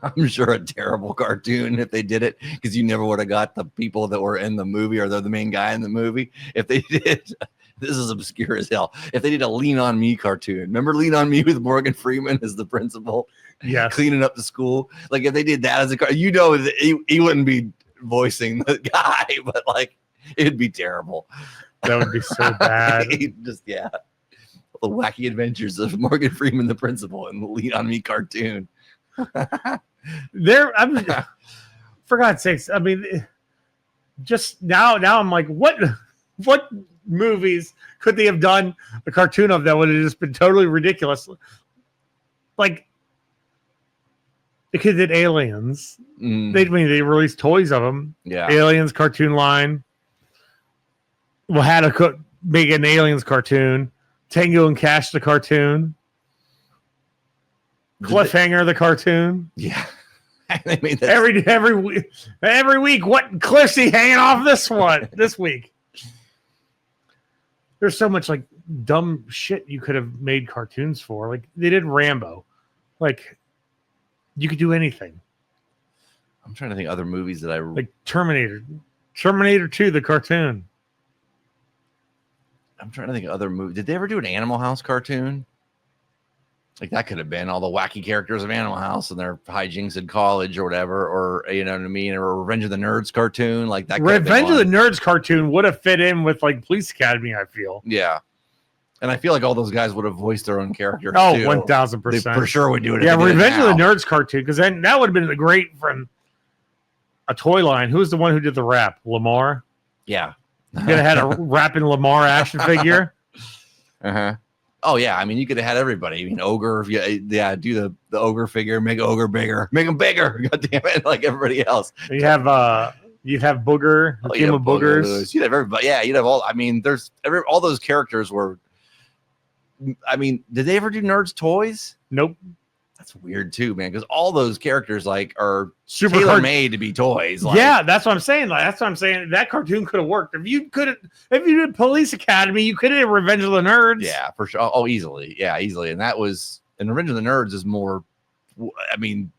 I'm sure a terrible cartoon if they did it, because you never would have got the people that were in the movie or they're the main guy in the movie. If they did, this is obscure as hell. If they did a Lean On Me cartoon, remember Lean On Me with Morgan Freeman as the principal? Yeah, cleaning up the school. Like if they did that as a car, you know, that he wouldn't be voicing the guy, but like it'd be terrible. That would be so bad. Just the wacky adventures of Morgan Freeman, the principal, and the Lean On Me cartoon. For God's sakes, I mean, just now I'm like, what movies could they have done a cartoon of that would have just been totally ridiculous? Like, they could have did Aliens. They released toys of them. Yeah, Aliens cartoon line. Well, had to make an Aliens cartoon. Tango and Cash the cartoon. Cliffhanger the cartoon. Yeah. They made that every week. What cliff's he hanging off this week? There's so much like dumb shit you could have made cartoons for. Like they did Rambo. Like you could do anything. I'm trying to think of other movies that I like Terminator 2, the cartoon. I'm trying to think of other movies. Did they ever do an Animal House cartoon? Like that could have been all the wacky characters of Animal House and their hijinks in college or whatever, or you know what I mean, or Revenge of the Nerds cartoon, like that. Revenge of the Nerds cartoon would have fit in with like Police Academy, I feel. Yeah, and I feel like all those guys would have voiced their own characters. Oh, too. 1000%. They for sure would do it. Yeah, Revenge of the Nerds cartoon, because then that would have been great from a toy line. Who's the one who did the rap? Lamar. Yeah, you could have had a rapping Lamar action figure. Oh yeah, I mean you could have had everybody. I mean Ogre, yeah, do the Ogre figure, make Ogre bigger, make him bigger. God damn it, like everybody else. You have Booger, the team of Boogers. You'd have everybody. Yeah, you'd have all. I mean, all those characters were. I mean, did they ever do Nerds toys? Nope. That's weird too, man. Because all those characters like are super tailor made to be toys. Like, yeah, that's what I'm saying. Like, that's what I'm saying. That cartoon could have worked if you did Police Academy. You could have did Revenge of the Nerds. Yeah, for sure. Oh, easily. Yeah, easily. And Revenge of the Nerds is more. I mean,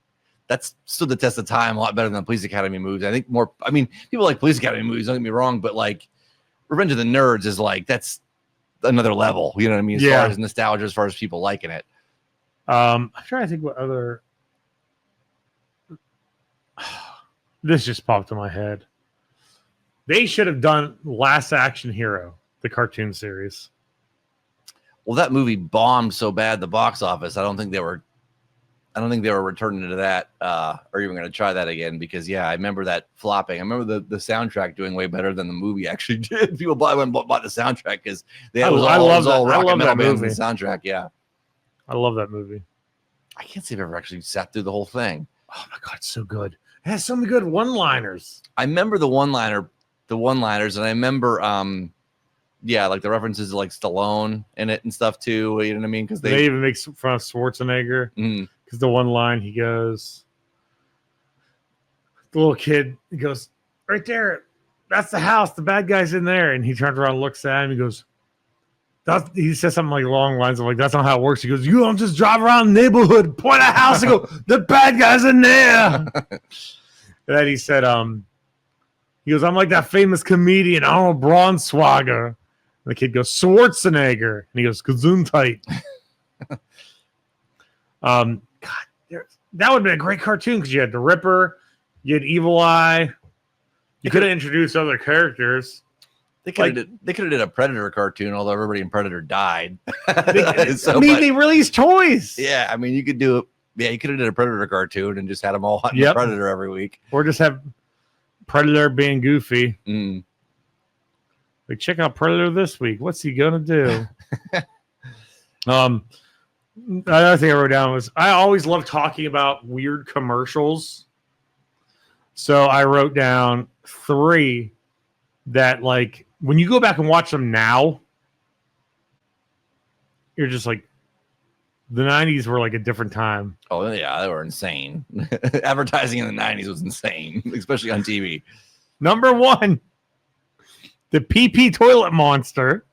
that's stood the test of time a lot better than Police Academy movies. I think more. I mean, people like Police Academy movies. Don't get me wrong, but like Revenge of the Nerds is like that's another level. You know what I mean? As far as nostalgia, as far as people liking it. I'm trying to think what other. This just popped in my head. They should have done Last Action Hero, the cartoon series. Well, that movie bombed so bad at the box office. I don't think they were returning to that or even going to try that again because I remember that flopping. I remember the soundtrack doing way better than the movie actually did. People bought the soundtrack because they had all rock and metal bands in the soundtrack. Yeah. I love that movie. I can't say I've ever actually sat through the whole thing. Oh my God, it's so good. It has so many good one-liners. I remember the one-liners, and I remember like the references to like Stallone in it and stuff too. You know what I mean? Because they even make fun of Schwarzenegger. Because the one line he goes, the little kid, he goes, right there, that's the house. The bad guy's in there. And he turns around and looks at him. He goes, he says something like along the lines of like, that's not how it works. He goes, you don't just drive around the neighborhood, point at a house and go, the bad guy's in there. And then he said, he goes, I'm like that famous comedian, Arnold Braunschweiger. And the kid goes, Schwarzenegger. And he goes, Gesundheit. God, that would have been a great cartoon because you had the Ripper, you had Evil Eye. You could have introduced other characters. They could have did a Predator cartoon, although everybody in Predator died. They released toys. Yeah, I mean, you could do it. Yeah, you could have did a Predator cartoon and just had them all hunting Predator every week, or just have Predator being goofy. Like, check out Predator this week. What's he gonna do? Another thing I wrote down was I always love talking about weird commercials. So I wrote down 3 that, like, when you go back and watch them now, you're just like, The 90s were like a different time. Oh, yeah, they were insane. Advertising in the 90s was insane, especially on TV. Number 1, the PP toilet monster.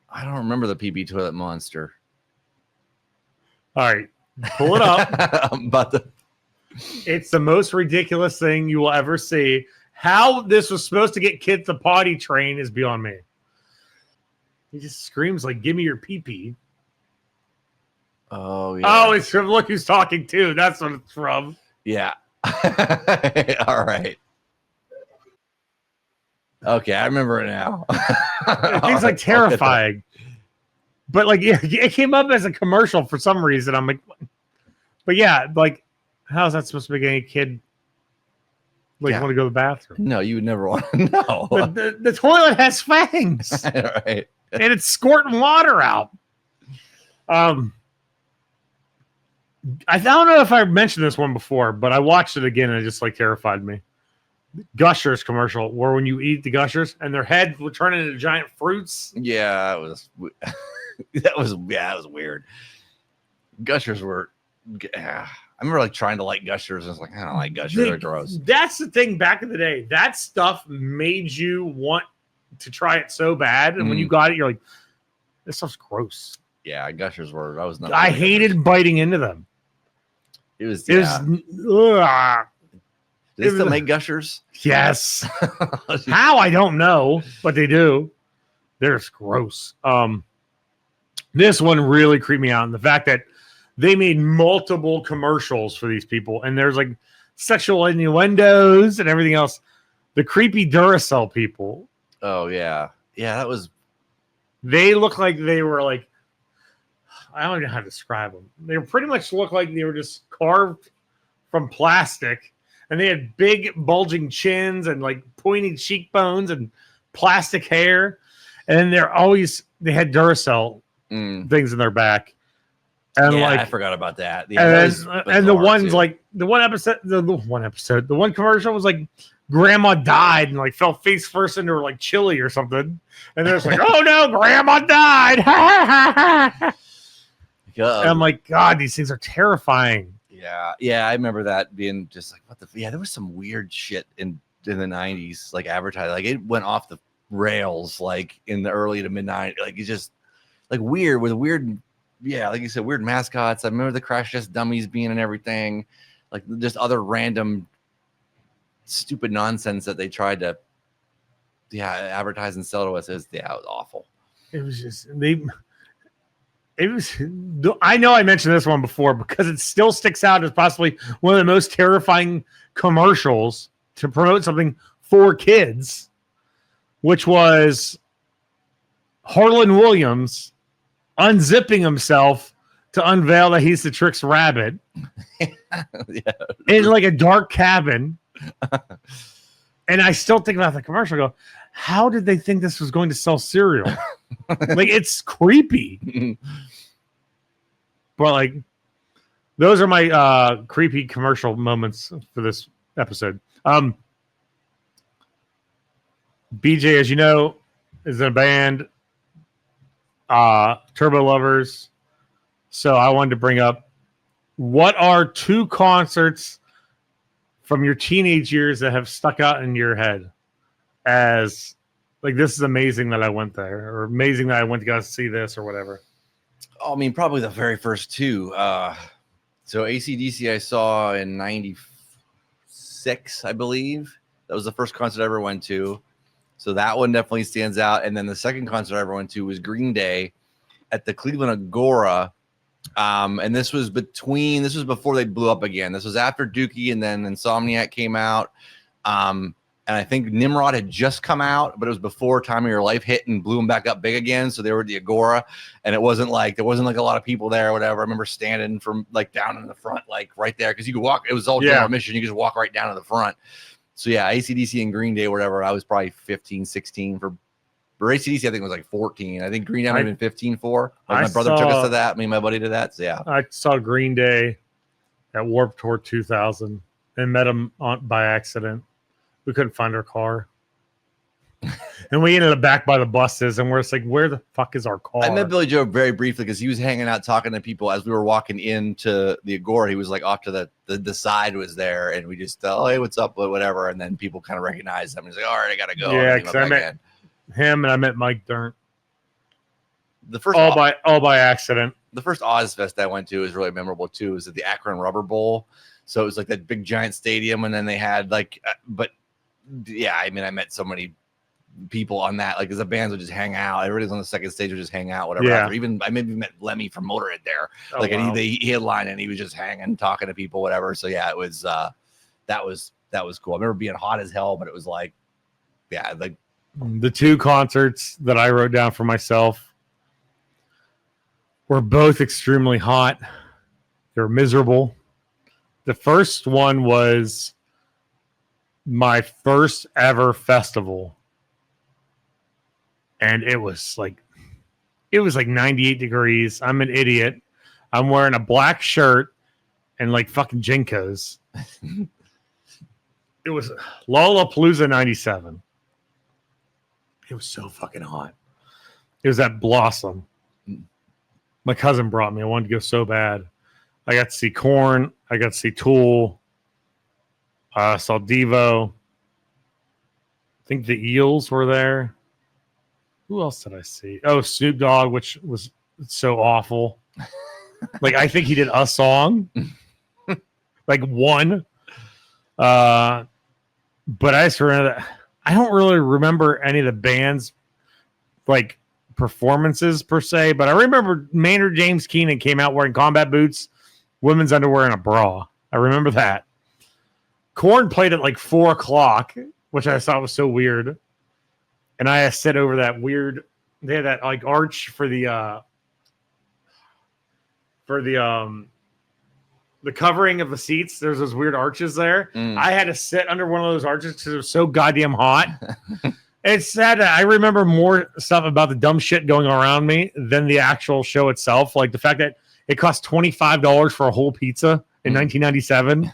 I don't remember the PP toilet monster. All right, pull it up. It's the most ridiculous thing you will ever see. How this was supposed to get kids to potty train is beyond me. He just screams like, "Give me your PP." Oh, yeah. Oh, it's from Look Who's Talking Too. That's what it's from. Yeah. All right. Okay, I remember it now. It's like terrifying. But like it came up as a commercial for some reason. I'm like, but yeah, like, how is that supposed to make any kid want to go to the bathroom? No, you would never want to know. But the toilet has fangs. Right. And it's squirting water out. I don't know if I mentioned this one before, but I watched it again and it just like terrified me. Gushers commercial, where when you eat the Gushers and their head would turn into giant fruits. Yeah, that was weird. Gushers were. I remember like trying to like Gushers, and I was like, I don't like Gushers. They're gross. That's the thing. Back in the day, that stuff made you want to try it so bad, and when you got it, you're like, this stuff's gross. Yeah, Gushers were. I hated biting into them. It was. Do they still make Gushers? Yes. How? I don't know, but they do. They're just gross. This one really creeped me out. And the fact that they made multiple commercials for these people, and there's like sexual innuendos and everything else. The creepy Duracell people. Oh yeah, yeah. That was. They look like they were like. I don't know how to describe them. They pretty much look like they were just carved from plastic, and they had big bulging chins and like pointy cheekbones and plastic hair, and they had Duracell things in their back. And I forgot about that. Yeah, and the ones too. Like the one commercial was like grandma died and like fell face first into like chili or something, and they're just like, oh no, grandma died. And I'm like, God, these things are terrifying. Yeah, I remember that being just like, what the? Yeah, there was some weird shit in the 90s, like advertising. Like it went off the rails, like in the early to mid 90s. Like it's just like weird with weird, yeah, like you said, weird mascots. I remember the Crash Test Dummies being and everything, like just other random stupid nonsense that they tried to, advertise and sell to us. It was awful. It was just I know I mentioned this one before because it still sticks out as possibly one of the most terrifying commercials to promote something for kids, which was Harlan Williams unzipping himself to unveil that he's the Trix Rabbit in like a dark cabin. And I still think about the commercial. Go, how did they think this was going to sell cereal? Like it's creepy. But like those are my creepy commercial moments for this episode. BJ, as you know, is in a band, Turbo Lovers. So I wanted to bring up, what are 2 concerts from your teenage years that have stuck out in your head as like, this is amazing that I went there, or amazing that I went to go see this or whatever? I mean, probably the very first 2. So AC/DC I saw in 96, I believe. That was the first concert I ever went to. So that one definitely stands out. And then the second concert I ever went to was Green Day at the Cleveland Agora. And this was before they blew up again. This was after Dookie, and then Insomniac came out. And I think Nimrod had just come out, but it was before Time of Your Life hit and blew them back up big again. So they were at the Agora, and there wasn't like a lot of people there or whatever. I remember standing from like down in the front, like right there, because you could walk. It was all general admission. You could just walk right down to the front. So yeah, AC/DC and Green Day or whatever. I was probably 15, 16 for AC/DC. I think it was like 14. I think Green Day might have been 15 for. My brother took us to that. Me and my buddy to that. So yeah, I saw Green Day at Warped Tour 2000 and met him by accident. We couldn't find our car. And we ended up back by the buses, and we're just like, where the fuck is our car? I met Billy Joe very briefly because he was hanging out talking to people as we were walking into the Agora. He was like off to the side was there, and we just, oh, hey, what's up, whatever. And then people kind of recognized him. He's like, all right, I got to go. Yeah, because I met him and I met Mike Dirnt. The first all by accident. The first Ozfest I went to was really memorable too. It was at the Akron Rubber Bowl. So it was like that big giant stadium, and then they had like, but yeah, I mean, I met so many people on that, like, because the bands would just hang out. Everybody's on the second stage would just hang out, whatever. Yeah. Even I maybe met Lemmy from Motorhead there, wow. And he headlined, and he was just hanging, talking to people, whatever. So yeah, it was that was cool. I remember being hot as hell, but it was like, yeah, like the two concerts that I wrote down for myself were both extremely hot. They were miserable. The first one was my first ever festival. And it was like 98 degrees. I'm an idiot. I'm wearing a black shirt and like fucking Jinkos. It was Lollapalooza 97. It was so fucking hot. It was at Blossom. My cousin brought me. I wanted to go so bad. I got to see Korn. I got to see Tool. I saw Devo. I think the Eels were there. Who else did I see? Oh, Snoop Dogg, which was so awful. Like, I think he did a song. Like, one. But I just remember that. I don't really remember any of the band's, like, performances per se, but I remember Maynard James Keenan came out wearing combat boots, women's underwear, and a bra. I remember that. Korn played at like 4:00, which I thought was so weird. And I sit over that weird. They had that like arch for the covering of the seats. There's those weird arches there. I had to sit under one of those arches because it was so goddamn hot. It's sad that I remember more stuff about the dumb shit going around me than the actual show itself. Like the fact that it cost $25 for a whole pizza in 1997.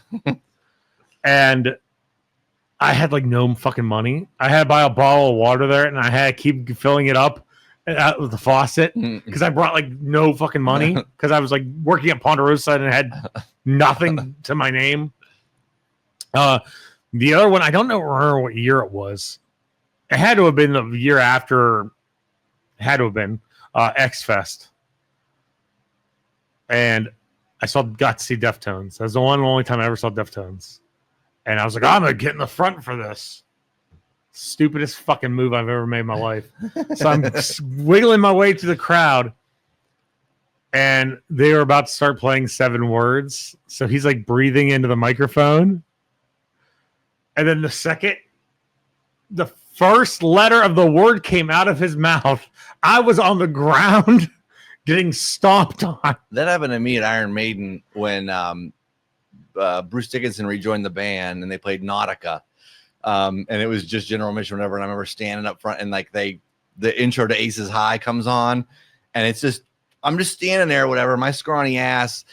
And I had like no fucking money. I had to buy a bottle of water there, and I had to keep filling it up out with the faucet because I brought like no fucking money because I was like working at Ponderosa and had nothing to my name. The other one, I don't remember what year it was. It had to have been the year after. Had to have been X Fest, and I got to see Deftones. That's the only time I ever saw Deftones, and I was like, I'm gonna get in the front for this. Stupidest fucking move I've ever made in my life. So I'm wiggling my way to the crowd, and they were about to start playing 7 Words. So he's like breathing into the microphone, and then the first letter of the word came out of his mouth. I was on the ground getting stomped on. That happened to me at Iron Maiden when Bruce Dickinson rejoined the band and they played Nautica. And it was just general admission, whatever. And I remember standing up front and like the intro to Aces High comes on, and it's just, I'm just standing there, whatever, my scrawny ass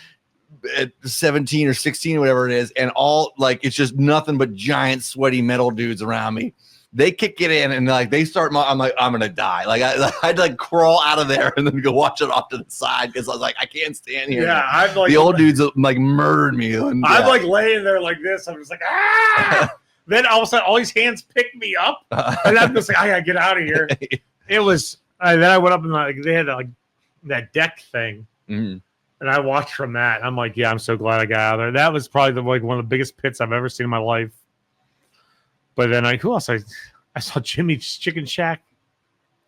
at 17 or 16 or whatever it is. And all like, it's just nothing but giant sweaty metal dudes around me. They kick it in and like they start. I'm like, I'm gonna die. Like I'd like crawl out of there and then go watch it off to the side because I was like, I can't stand here. Yeah, I'm like the old dudes like murdered me. And, I'm like laying there like this. I'm just like, ah. Then all of a sudden, all these hands pick me up, and I'm just like, I gotta get out of here. It was. Then I went up and like they had like that deck thing, and I watched from that. I'm like, yeah, I'm so glad I got out of there. That was probably one of the biggest pits I've ever seen in my life. But then who else? I saw Jimmy's Chicken Shack.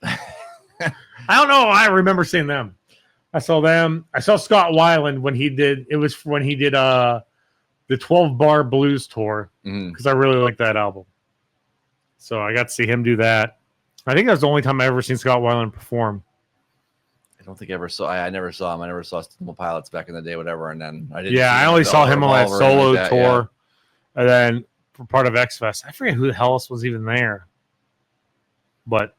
I don't know. I remember seeing them. I saw them. I saw Scott Weiland when he did. It was when he did the 12 Bar Blues tour because I really like that album. So I got to see him do that. I think that was the only time I ever seen Scott Weiland perform. I don't think I ever saw. I never saw him. I never saw Steel Pilots back in the day, whatever. And then I didn't. Yeah, I only saw him on that solo tour, and then for part of X Fest. I forget who the hell else was even there, but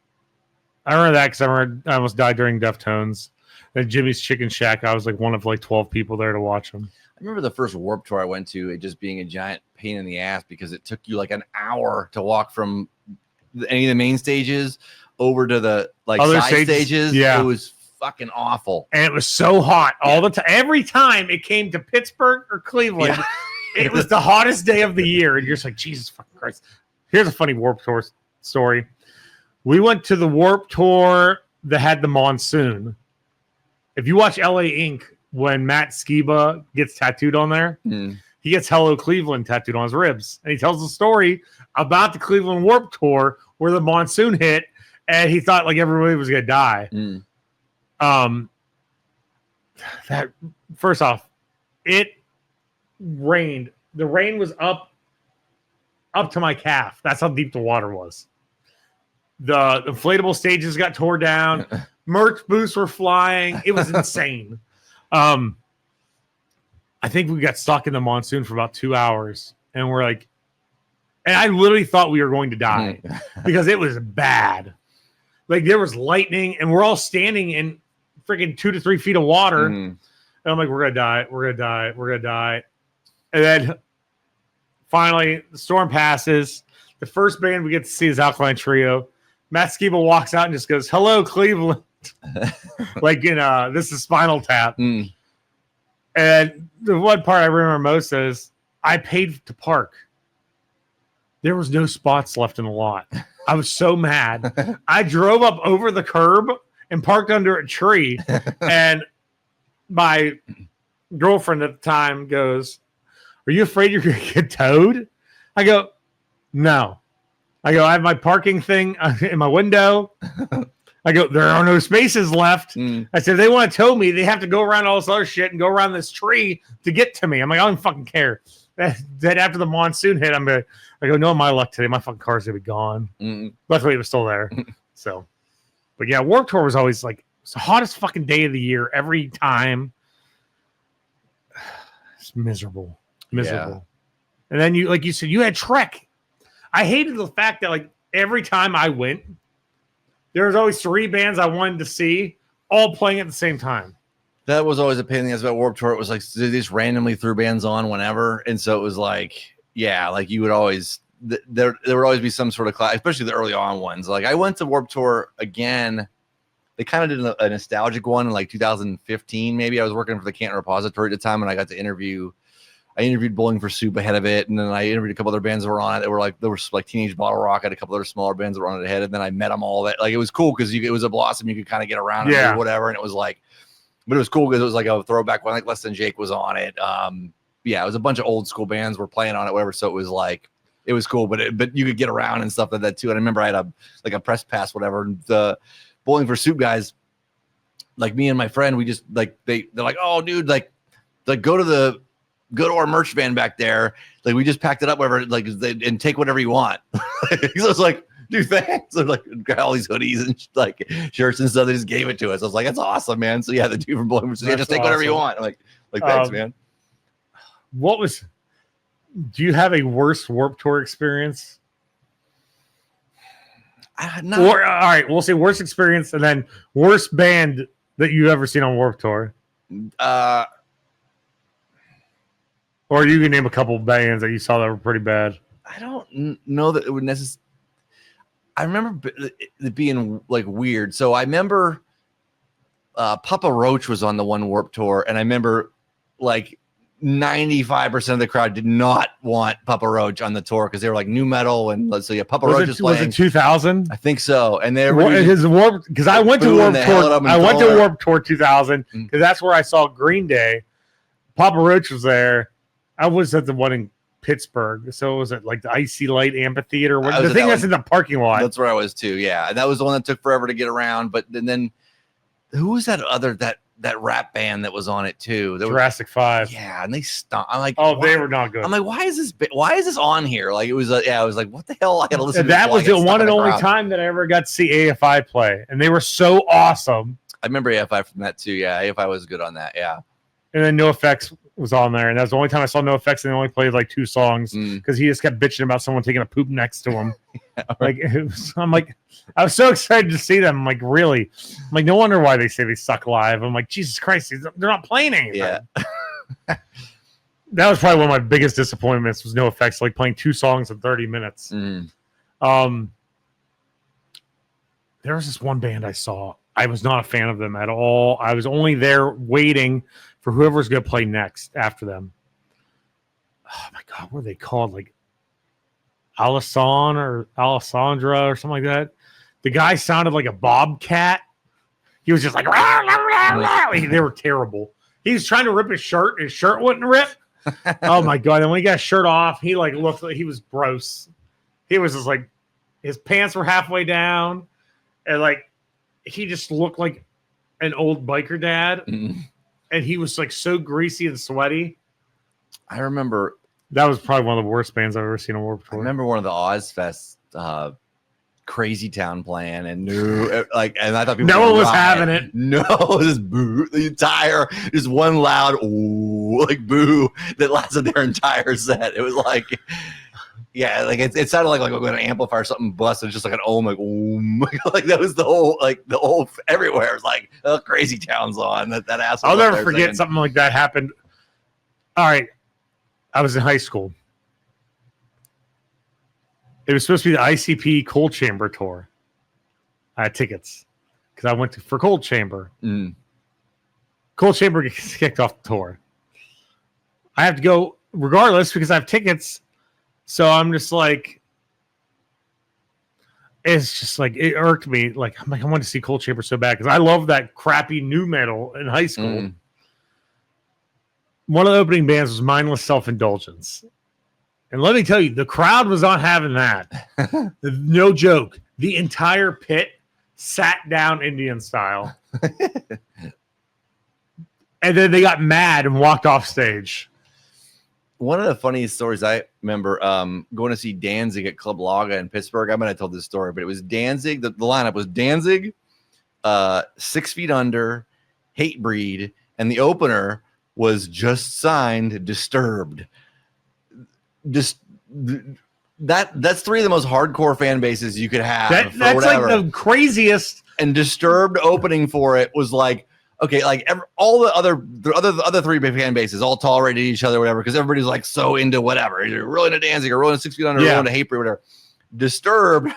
I remember that because I almost died during Deftones. Then Jimmy's Chicken Shack, I was like one of like 12 people there to watch him. I remember the first Warped Tour I went to, it just being a giant pain in the ass because it took you like an hour to walk from any of the main stages over to the like other side stages. Yeah, it was fucking awful, and it was so hot all the time. Every time it came to Pittsburgh or Cleveland, it was the hottest day of the year, and you're just like, Jesus fucking Christ. Here's a funny Warped Tour story. We went to the Warped Tour that had the monsoon. If you watch LA Inc., when Matt Skiba gets tattooed on there, he gets Hello Cleveland tattooed on his ribs. And he tells the story about the Cleveland Warped Tour where the monsoon hit and he thought like everybody was going to die. That first off, it rained. The rain was up to my calf. That's how deep the water was. The inflatable stages got tore down. Merch booths were flying. It was insane. I think we got stuck in the monsoon for about 2 hours, and we're like, and I literally thought we were going to die because it was bad. Like there was lightning, and we're all standing in freaking 2 to 3 feet of water. And I'm like, we're gonna die. We're gonna die. We're gonna die. And then finally, the storm passes. The first band we get to see is Alkaline Trio. Matt Skiba walks out and just goes, "Hello, Cleveland." Like in this is Spinal Tap. And the one part I remember most is I paid to park. There was no spots left in the lot. I was so mad. I drove up over the curb and parked under a tree. And my girlfriend at the time goes, "Are you afraid you're going to get towed?" I go, "No." I go, "I have my parking thing in my window." I go, "There are no spaces left." I said, "They want to tow me. They have to go around all this other shit and go around this tree to get to me." I'm like, "I don't fucking care." Then after the monsoon hit, I go, "No, my luck today. My fucking car's gonna be gone." Luckily, it was still there. So, but yeah, Warped Tour was always like it's the hottest fucking day of the year every time. It's miserable. Yeah. And then you, like you said, you had Trek. I hated the fact that like every time I went, there was always 3 bands I wanted to see all playing at the same time. That was always a pain in the ass about Warped Tour. It was like they just randomly threw bands on whenever, and so it was like, yeah, like you would always there would always be some sort of class, especially the early on ones. Like I went to Warped Tour again. They kind of did a nostalgic one in like 2015, maybe. I was working for the Canton Repository at the time, and I got to interview. I interviewed Bowling for Soup ahead of it, and then I interviewed a couple other bands that were on it. There was like Teenage Bottle Rock, and a couple other smaller bands that were on it ahead, and then I met them all. That like it was cool because it was a Blossom, you could kind of get around and do whatever, and it was like, but it was cool because it was like a throwback one, like Less Than Jake was on it. Yeah, it was a bunch of old school bands were playing on it, whatever. So it was like it was cool, but you could get around and stuff like that too. And I remember I had a press pass, whatever. And the Bowling for Soup guys, like me and my friend, we just like they're like, "Oh, dude, like go to our merch van back there. Like we just packed it up, whatever. Like and take whatever you want." So it's like, dude, thanks. So like got all these hoodies and like shirts and stuff. They just gave it to us. I was like, that's awesome, man. So yeah, the dude from Bowling for Soup, just take whatever you want. I'm like thanks, man. Do you have a worse Warped Tour experience? No. All right, we'll say worst experience and then worst band that you've ever seen on Warped Tour. Or you can name a couple bands that you saw that were pretty bad. I don't know that it would necessarily. I remember it being like weird. So I remember Papa Roach was on the one Warped Tour, and I remember like 95% of the crowd did not want Papa Roach on the tour because they were like new metal, and let's say Papa Roach is playing. Was it 2000? I think so. And they his Warped because I went to Warped Tour. I went to Warped Tour 2000 because that's where I saw Green Day. Papa Roach was there. I was at the one in Pittsburgh, so it was at like the Icy Light Amphitheater. The thing that's in the parking lot. That's where I was too. Yeah, and that was the one that took forever to get around. But then who was that other that rap band that was on it too? Jurassic 5. Yeah, and they stopped. I'm like, oh, they were not good. I'm like, why is this on here? Like it was. I was like, what the hell? I gotta listen. And that was the one and only time that I ever got to see AFI play, and they were so awesome. I remember AFI from that too. Yeah, AFI was good on that. Yeah. And then NoFX was on there, and that was the only time I saw NoFX, and they only played like 2 songs because he just kept bitching about someone taking a poop next to him. Like I was so excited to see them. I'm like, really? I'm like, no wonder why they say they suck live. I'm like, Jesus Christ, they're not playing anything. Yeah. That was probably one of my biggest disappointments was NoFX, like playing 2 songs in 30 minutes. there was this one band I saw. I was not a fan of them at all. I was only there waiting for whoever's going to play next after them. Oh my God, what are they called? Like Alessandra or something like that. The guy sounded like a bobcat. He was just like, rah, rah, rah, rah. They were terrible. He was trying to rip his shirt. His shirt wouldn't rip. Oh my God. And when he got his shirt off, he like looked like he was gross. He was just like, his pants were halfway down. And like, he just looked like an old biker dad. And he was like so greasy and sweaty. I remember. That was probably one of the worst bands I've ever seen on Warped Tour. I remember one of the Ozfest Crazy Town playing, and and I thought people no one was having it. No, just boo. The entire, just one loud ooh, like boo that lasted their entire set. It was like, yeah, like it sounded like when an amplifier or something busted, just like an ohm, like like that was the whole everywhere. It was like Crazy Town's on. That asshole. I'll never forget something like that happened. All right, I was in high school. It was supposed to be the ICP Cold Chamber tour. I had tickets because I went for Cold Chamber. Cold Chamber gets kicked off the tour. I have to go regardless because I have tickets. So I'm just like, it's just like, it irked me. Like, I'm like, I want to see Cold Chamber so bad because I love that crappy nu metal in high school. One of the opening bands was Mindless Self-Indulgence. And let me tell you, the crowd was not having that. No joke. The entire pit sat down Indian style. And then they got mad and walked off stage. One of the funniest stories I remember going to see Danzig at Club Laga in Pittsburgh. I might have told this story, but it was Danzig. The lineup was Danzig, 6 Feet Under, Hatebreed, and the opener was just signed Disturbed. Just that's 3 of the most hardcore fan bases you could have. That's whatever. Like the craziest. And Disturbed opening for it was like, okay, like all the other 3 big fan bases all tolerated each other, whatever, because everybody's like so into whatever. You're really into Danzig or really into 6 Feet Under, really into Hatebreed, whatever. Disturbed.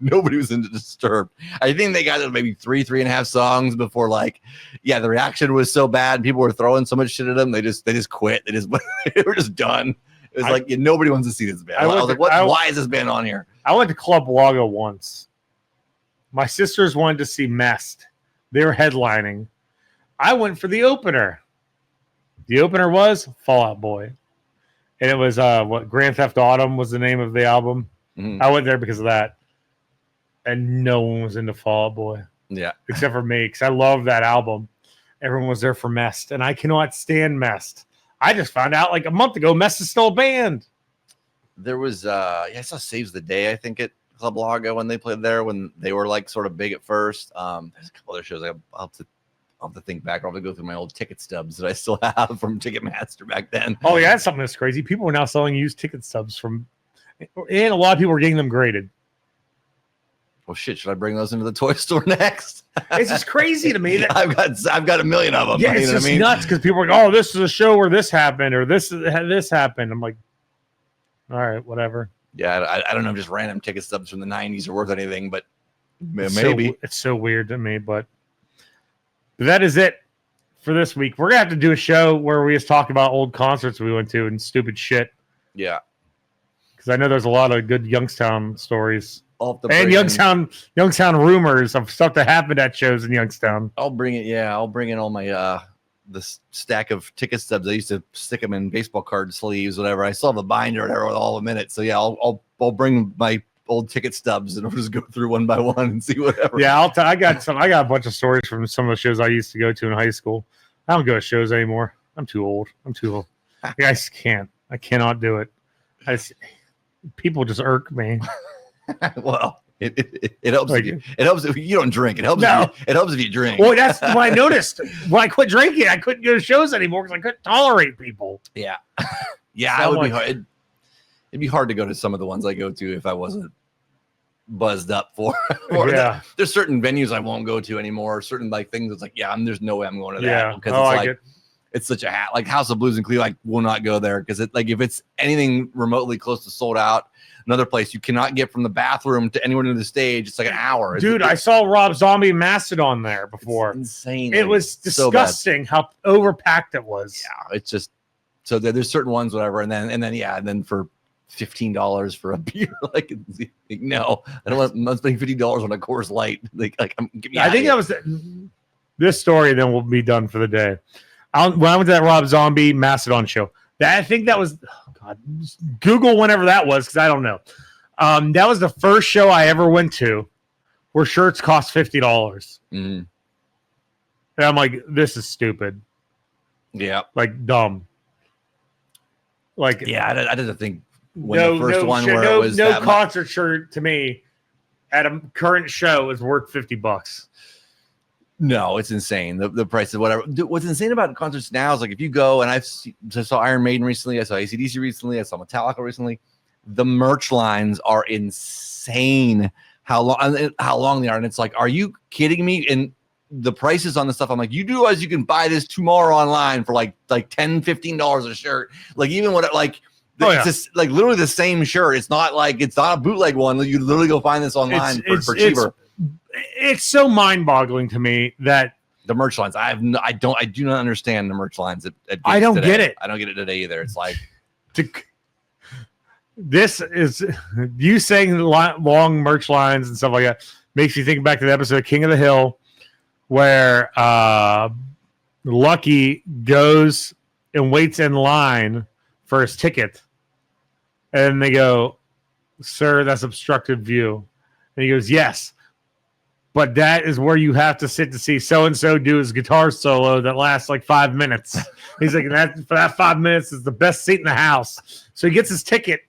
Nobody was into Disturbed. I think they got maybe 3.5 songs before, like, yeah, the reaction was so bad. People were throwing so much shit at them. They just quit. They were just done. It was like nobody wants to see this band. I was like, why is this band on here? I went to Club Laga once. My sisters wanted to see Mest. They were headlining. I went for the opener. The opener was Fall Out Boy. And it was Grand Theft Autumn was the name of the album. I went there because of that. And no one was into Fall Out Boy. Yeah. Except for me, because I love that album. Everyone was there for Mest. And I cannot stand Mest. I just found out like a month ago, Mest is still a band. There was, I saw Saves the Day, I think, at Club Laga when they played there, when they were like sort of big at first. There's a couple other shows I'll have to think back. I'll have to go through my old ticket stubs that I still have from Ticketmaster back then. Oh, yeah, that's something that's crazy. People were now selling used ticket stubs and a lot of people were getting them graded. Well, shit, should I bring those into the toy store next? It's just crazy to me that I've got a million of them. Yeah, it's just nuts because people are like, oh, this is a show where this happened or this happened. I'm like, all right, whatever. Yeah, I don't know, just random ticket stubs from the 90s are worth anything, but maybe. It's so weird to me, but that is it for this week. We're going to have to do a show where we just talk about old concerts we went to and stupid shit. Yeah. Because I know there's a lot of good Youngstown stories. And Youngstown rumors of stuff that happened at shows in Youngstown. I'll bring in all my the stack of ticket stubs. I used to stick them in baseball card sleeves, whatever. I still have a binder or whatever with all of them in it. So yeah, I'll bring my old ticket stubs and we'll just go through one by one and see whatever. Yeah, I got a bunch of stories from some of the shows I used to go to in high school. I don't go to shows anymore. I'm too old. I just can't. I cannot do it. People just irk me. Well, it helps if you. It helps if you don't drink. It helps. No. It helps if you drink. Well, that's what I noticed. When I quit drinking, I couldn't go to shows anymore because I couldn't tolerate people. Yeah, yeah. So it would be hard. It'd be hard to go to some of the ones I go to if I wasn't buzzed up for. Yeah. There's certain venues I won't go to anymore. Certain like things. It's like there's no way I'm going to that because it's such a House of Blues in Cleveland. I will not go there because if it's anything remotely close to sold out. another place. You cannot get from the bathroom to anywhere near the stage. It's like an hour. Dude, I saw Rob Zombie Mastodon there before. It's insane. It was disgusting how overpacked it was. Yeah, it's just so there's certain ones, whatever, and then for $15 for a beer, like no, I don't want. I'm spending $50 on a Coors Light. I think that was this story. Then we'll be done for the day. When I went to that Rob Zombie Mastodon show, I think that was God. Google whenever that was because I don't know. That was the first show I ever went to where shirts cost $50. Mm-hmm. And I'm like, this is stupid. Yeah, like dumb. Like I didn't think when the first one where it was no concert shirt to me at a current show is worth $50. No, it's insane. The price of whatever. What's insane about concerts now is like if you go and I saw Iron Maiden recently, I saw AC/DC recently, I saw Metallica recently. The merch lines are insane. How long they are, and it's like, are you kidding me? And the prices on the stuff, I'm like, you do realize you can buy this tomorrow online for like $10-15 a shirt. Like even what like. It's just like literally the same shirt. It's not a bootleg one. You literally go find this online for cheaper. It's so mind-boggling to me that the merch lines. I do not understand the merch lines. I don't get it. I don't get it today either. It's like this is you saying long merch lines and stuff like that makes you think back to the episode of King of the Hill where Lucky goes and waits in line for his ticket. And they go, sir, that's obstructed view. And he goes, yes. But that is where you have to sit to see so-and-so do his guitar solo that lasts like 5 minutes. He's like, for that 5 minutes is the best seat in the house. So he gets his ticket,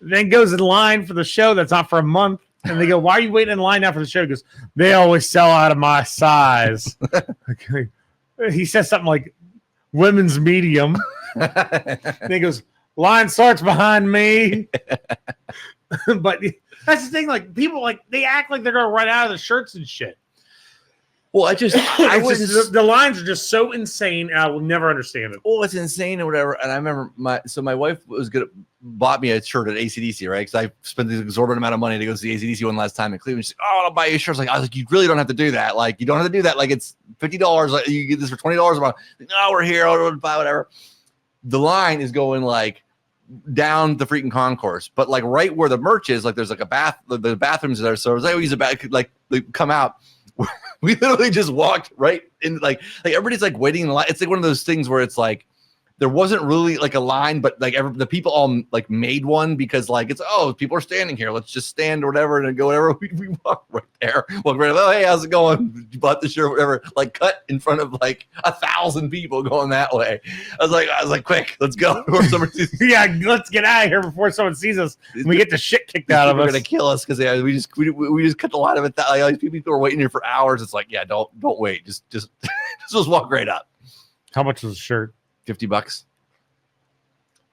then goes in line for the show that's not for a month. And they go, why are you waiting in line now for the show? He goes, they always sell out of my size. Okay. He says something like, women's medium. And he goes, line starts behind me. But that's the thing, like people they act like they're gonna run out of the shirts and shit. Well, the lines are just so insane, and I will never understand it. Well, it's insane or whatever. And I remember my wife bought me a shirt at AC/DC, right? Because I spent this exorbitant amount of money to go see the AC/DC one last time in Cleveland. She's like, oh, I'll buy you a shirt. I was like, you really don't have to do that. Like, you don't have to do that. Like, it's $50. Like, you get this for $20 a month. No, we're here. I'll buy whatever. The line is going like down the freaking concourse, but like right where the merch is, like there's like the bathrooms there. So as I use a bath, like they come out. We literally just walked right in, like everybody's like waiting in the line. It's like one of those things where it's like there wasn't really like a line, but like the people all like made one because like it's people are standing here. Let's just stand or whatever and go whatever. We walk right there. Walk right. Oh, hey, how's it going? You bought the shirt, whatever. Like cut in front of like 1,000 people going that way. I was like, quick, let's go. Yeah, let's get out of here before someone sees us. And we get the shit kicked out of us. They're gonna kill us because we just cut the line of it. Like all these people are waiting here for hours. It's like, yeah, don't wait. Just walk right up. How much was the shirt? $50.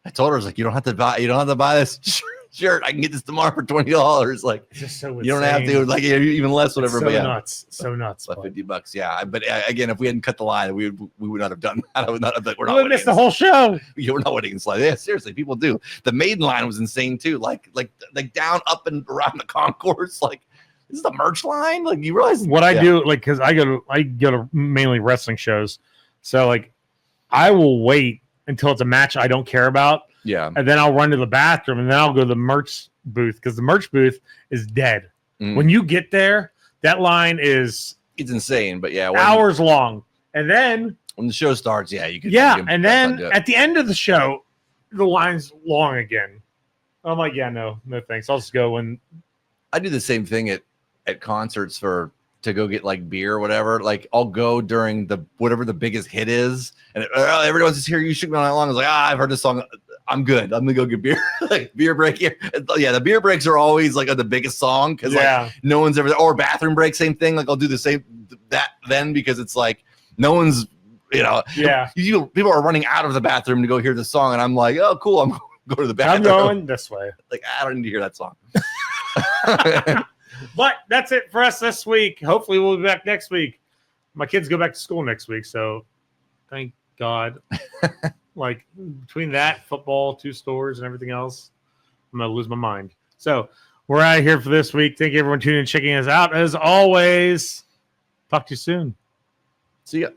I told her, I was like, you don't have to buy this shirt. I can get this tomorrow for $20. Like, it's just so you don't have to, like, even less, whatever. It's so nuts. But $50. Yeah. But again, if we hadn't cut the line, we would not have done that. I would not have like, we're not missed the whole show. We're not waiting in slide. Yeah, seriously, people do. The maiden line was insane too. Like down, up, and around the concourse. Like, this is the merch line. Like, you realize what I do, like, because I go to mainly wrestling shows. So like I will wait until it's a match I don't care about. Yeah. And then I'll run to the bathroom and then I'll go to the merch booth because the merch booth is dead. Mm. When you get there, that line it's insane, but yeah, hours long. And then when the show starts, yeah, you can. Yeah, and then at the end of the show, the line's long again. I'm like, yeah, no thanks. I'll just go when. I do the same thing at concerts to go get like beer or whatever. Like I'll go during whatever the biggest hit is, and everyone's just here. You shook me all night long. I was like, I've heard this song. I'm good. I'm gonna go get beer. Like beer break here. Yeah, the beer breaks are always like the biggest song because like no one's ever there. Or bathroom break, same thing. Like I'll do the same that then because it's like no one's people are running out of the bathroom to go hear the song, and I'm like, oh cool, I'm going to the bathroom. I'm going this way. Like I don't need to hear that song. But that's it for us this week. Hopefully we'll be back next week. My kids go back to school next week, so thank God. Like between that, football, 2 stores, and everything else, I'm gonna lose my mind. So we're out of here for this week. Thank you everyone tuning in and checking us out. As always, talk to you soon. See ya.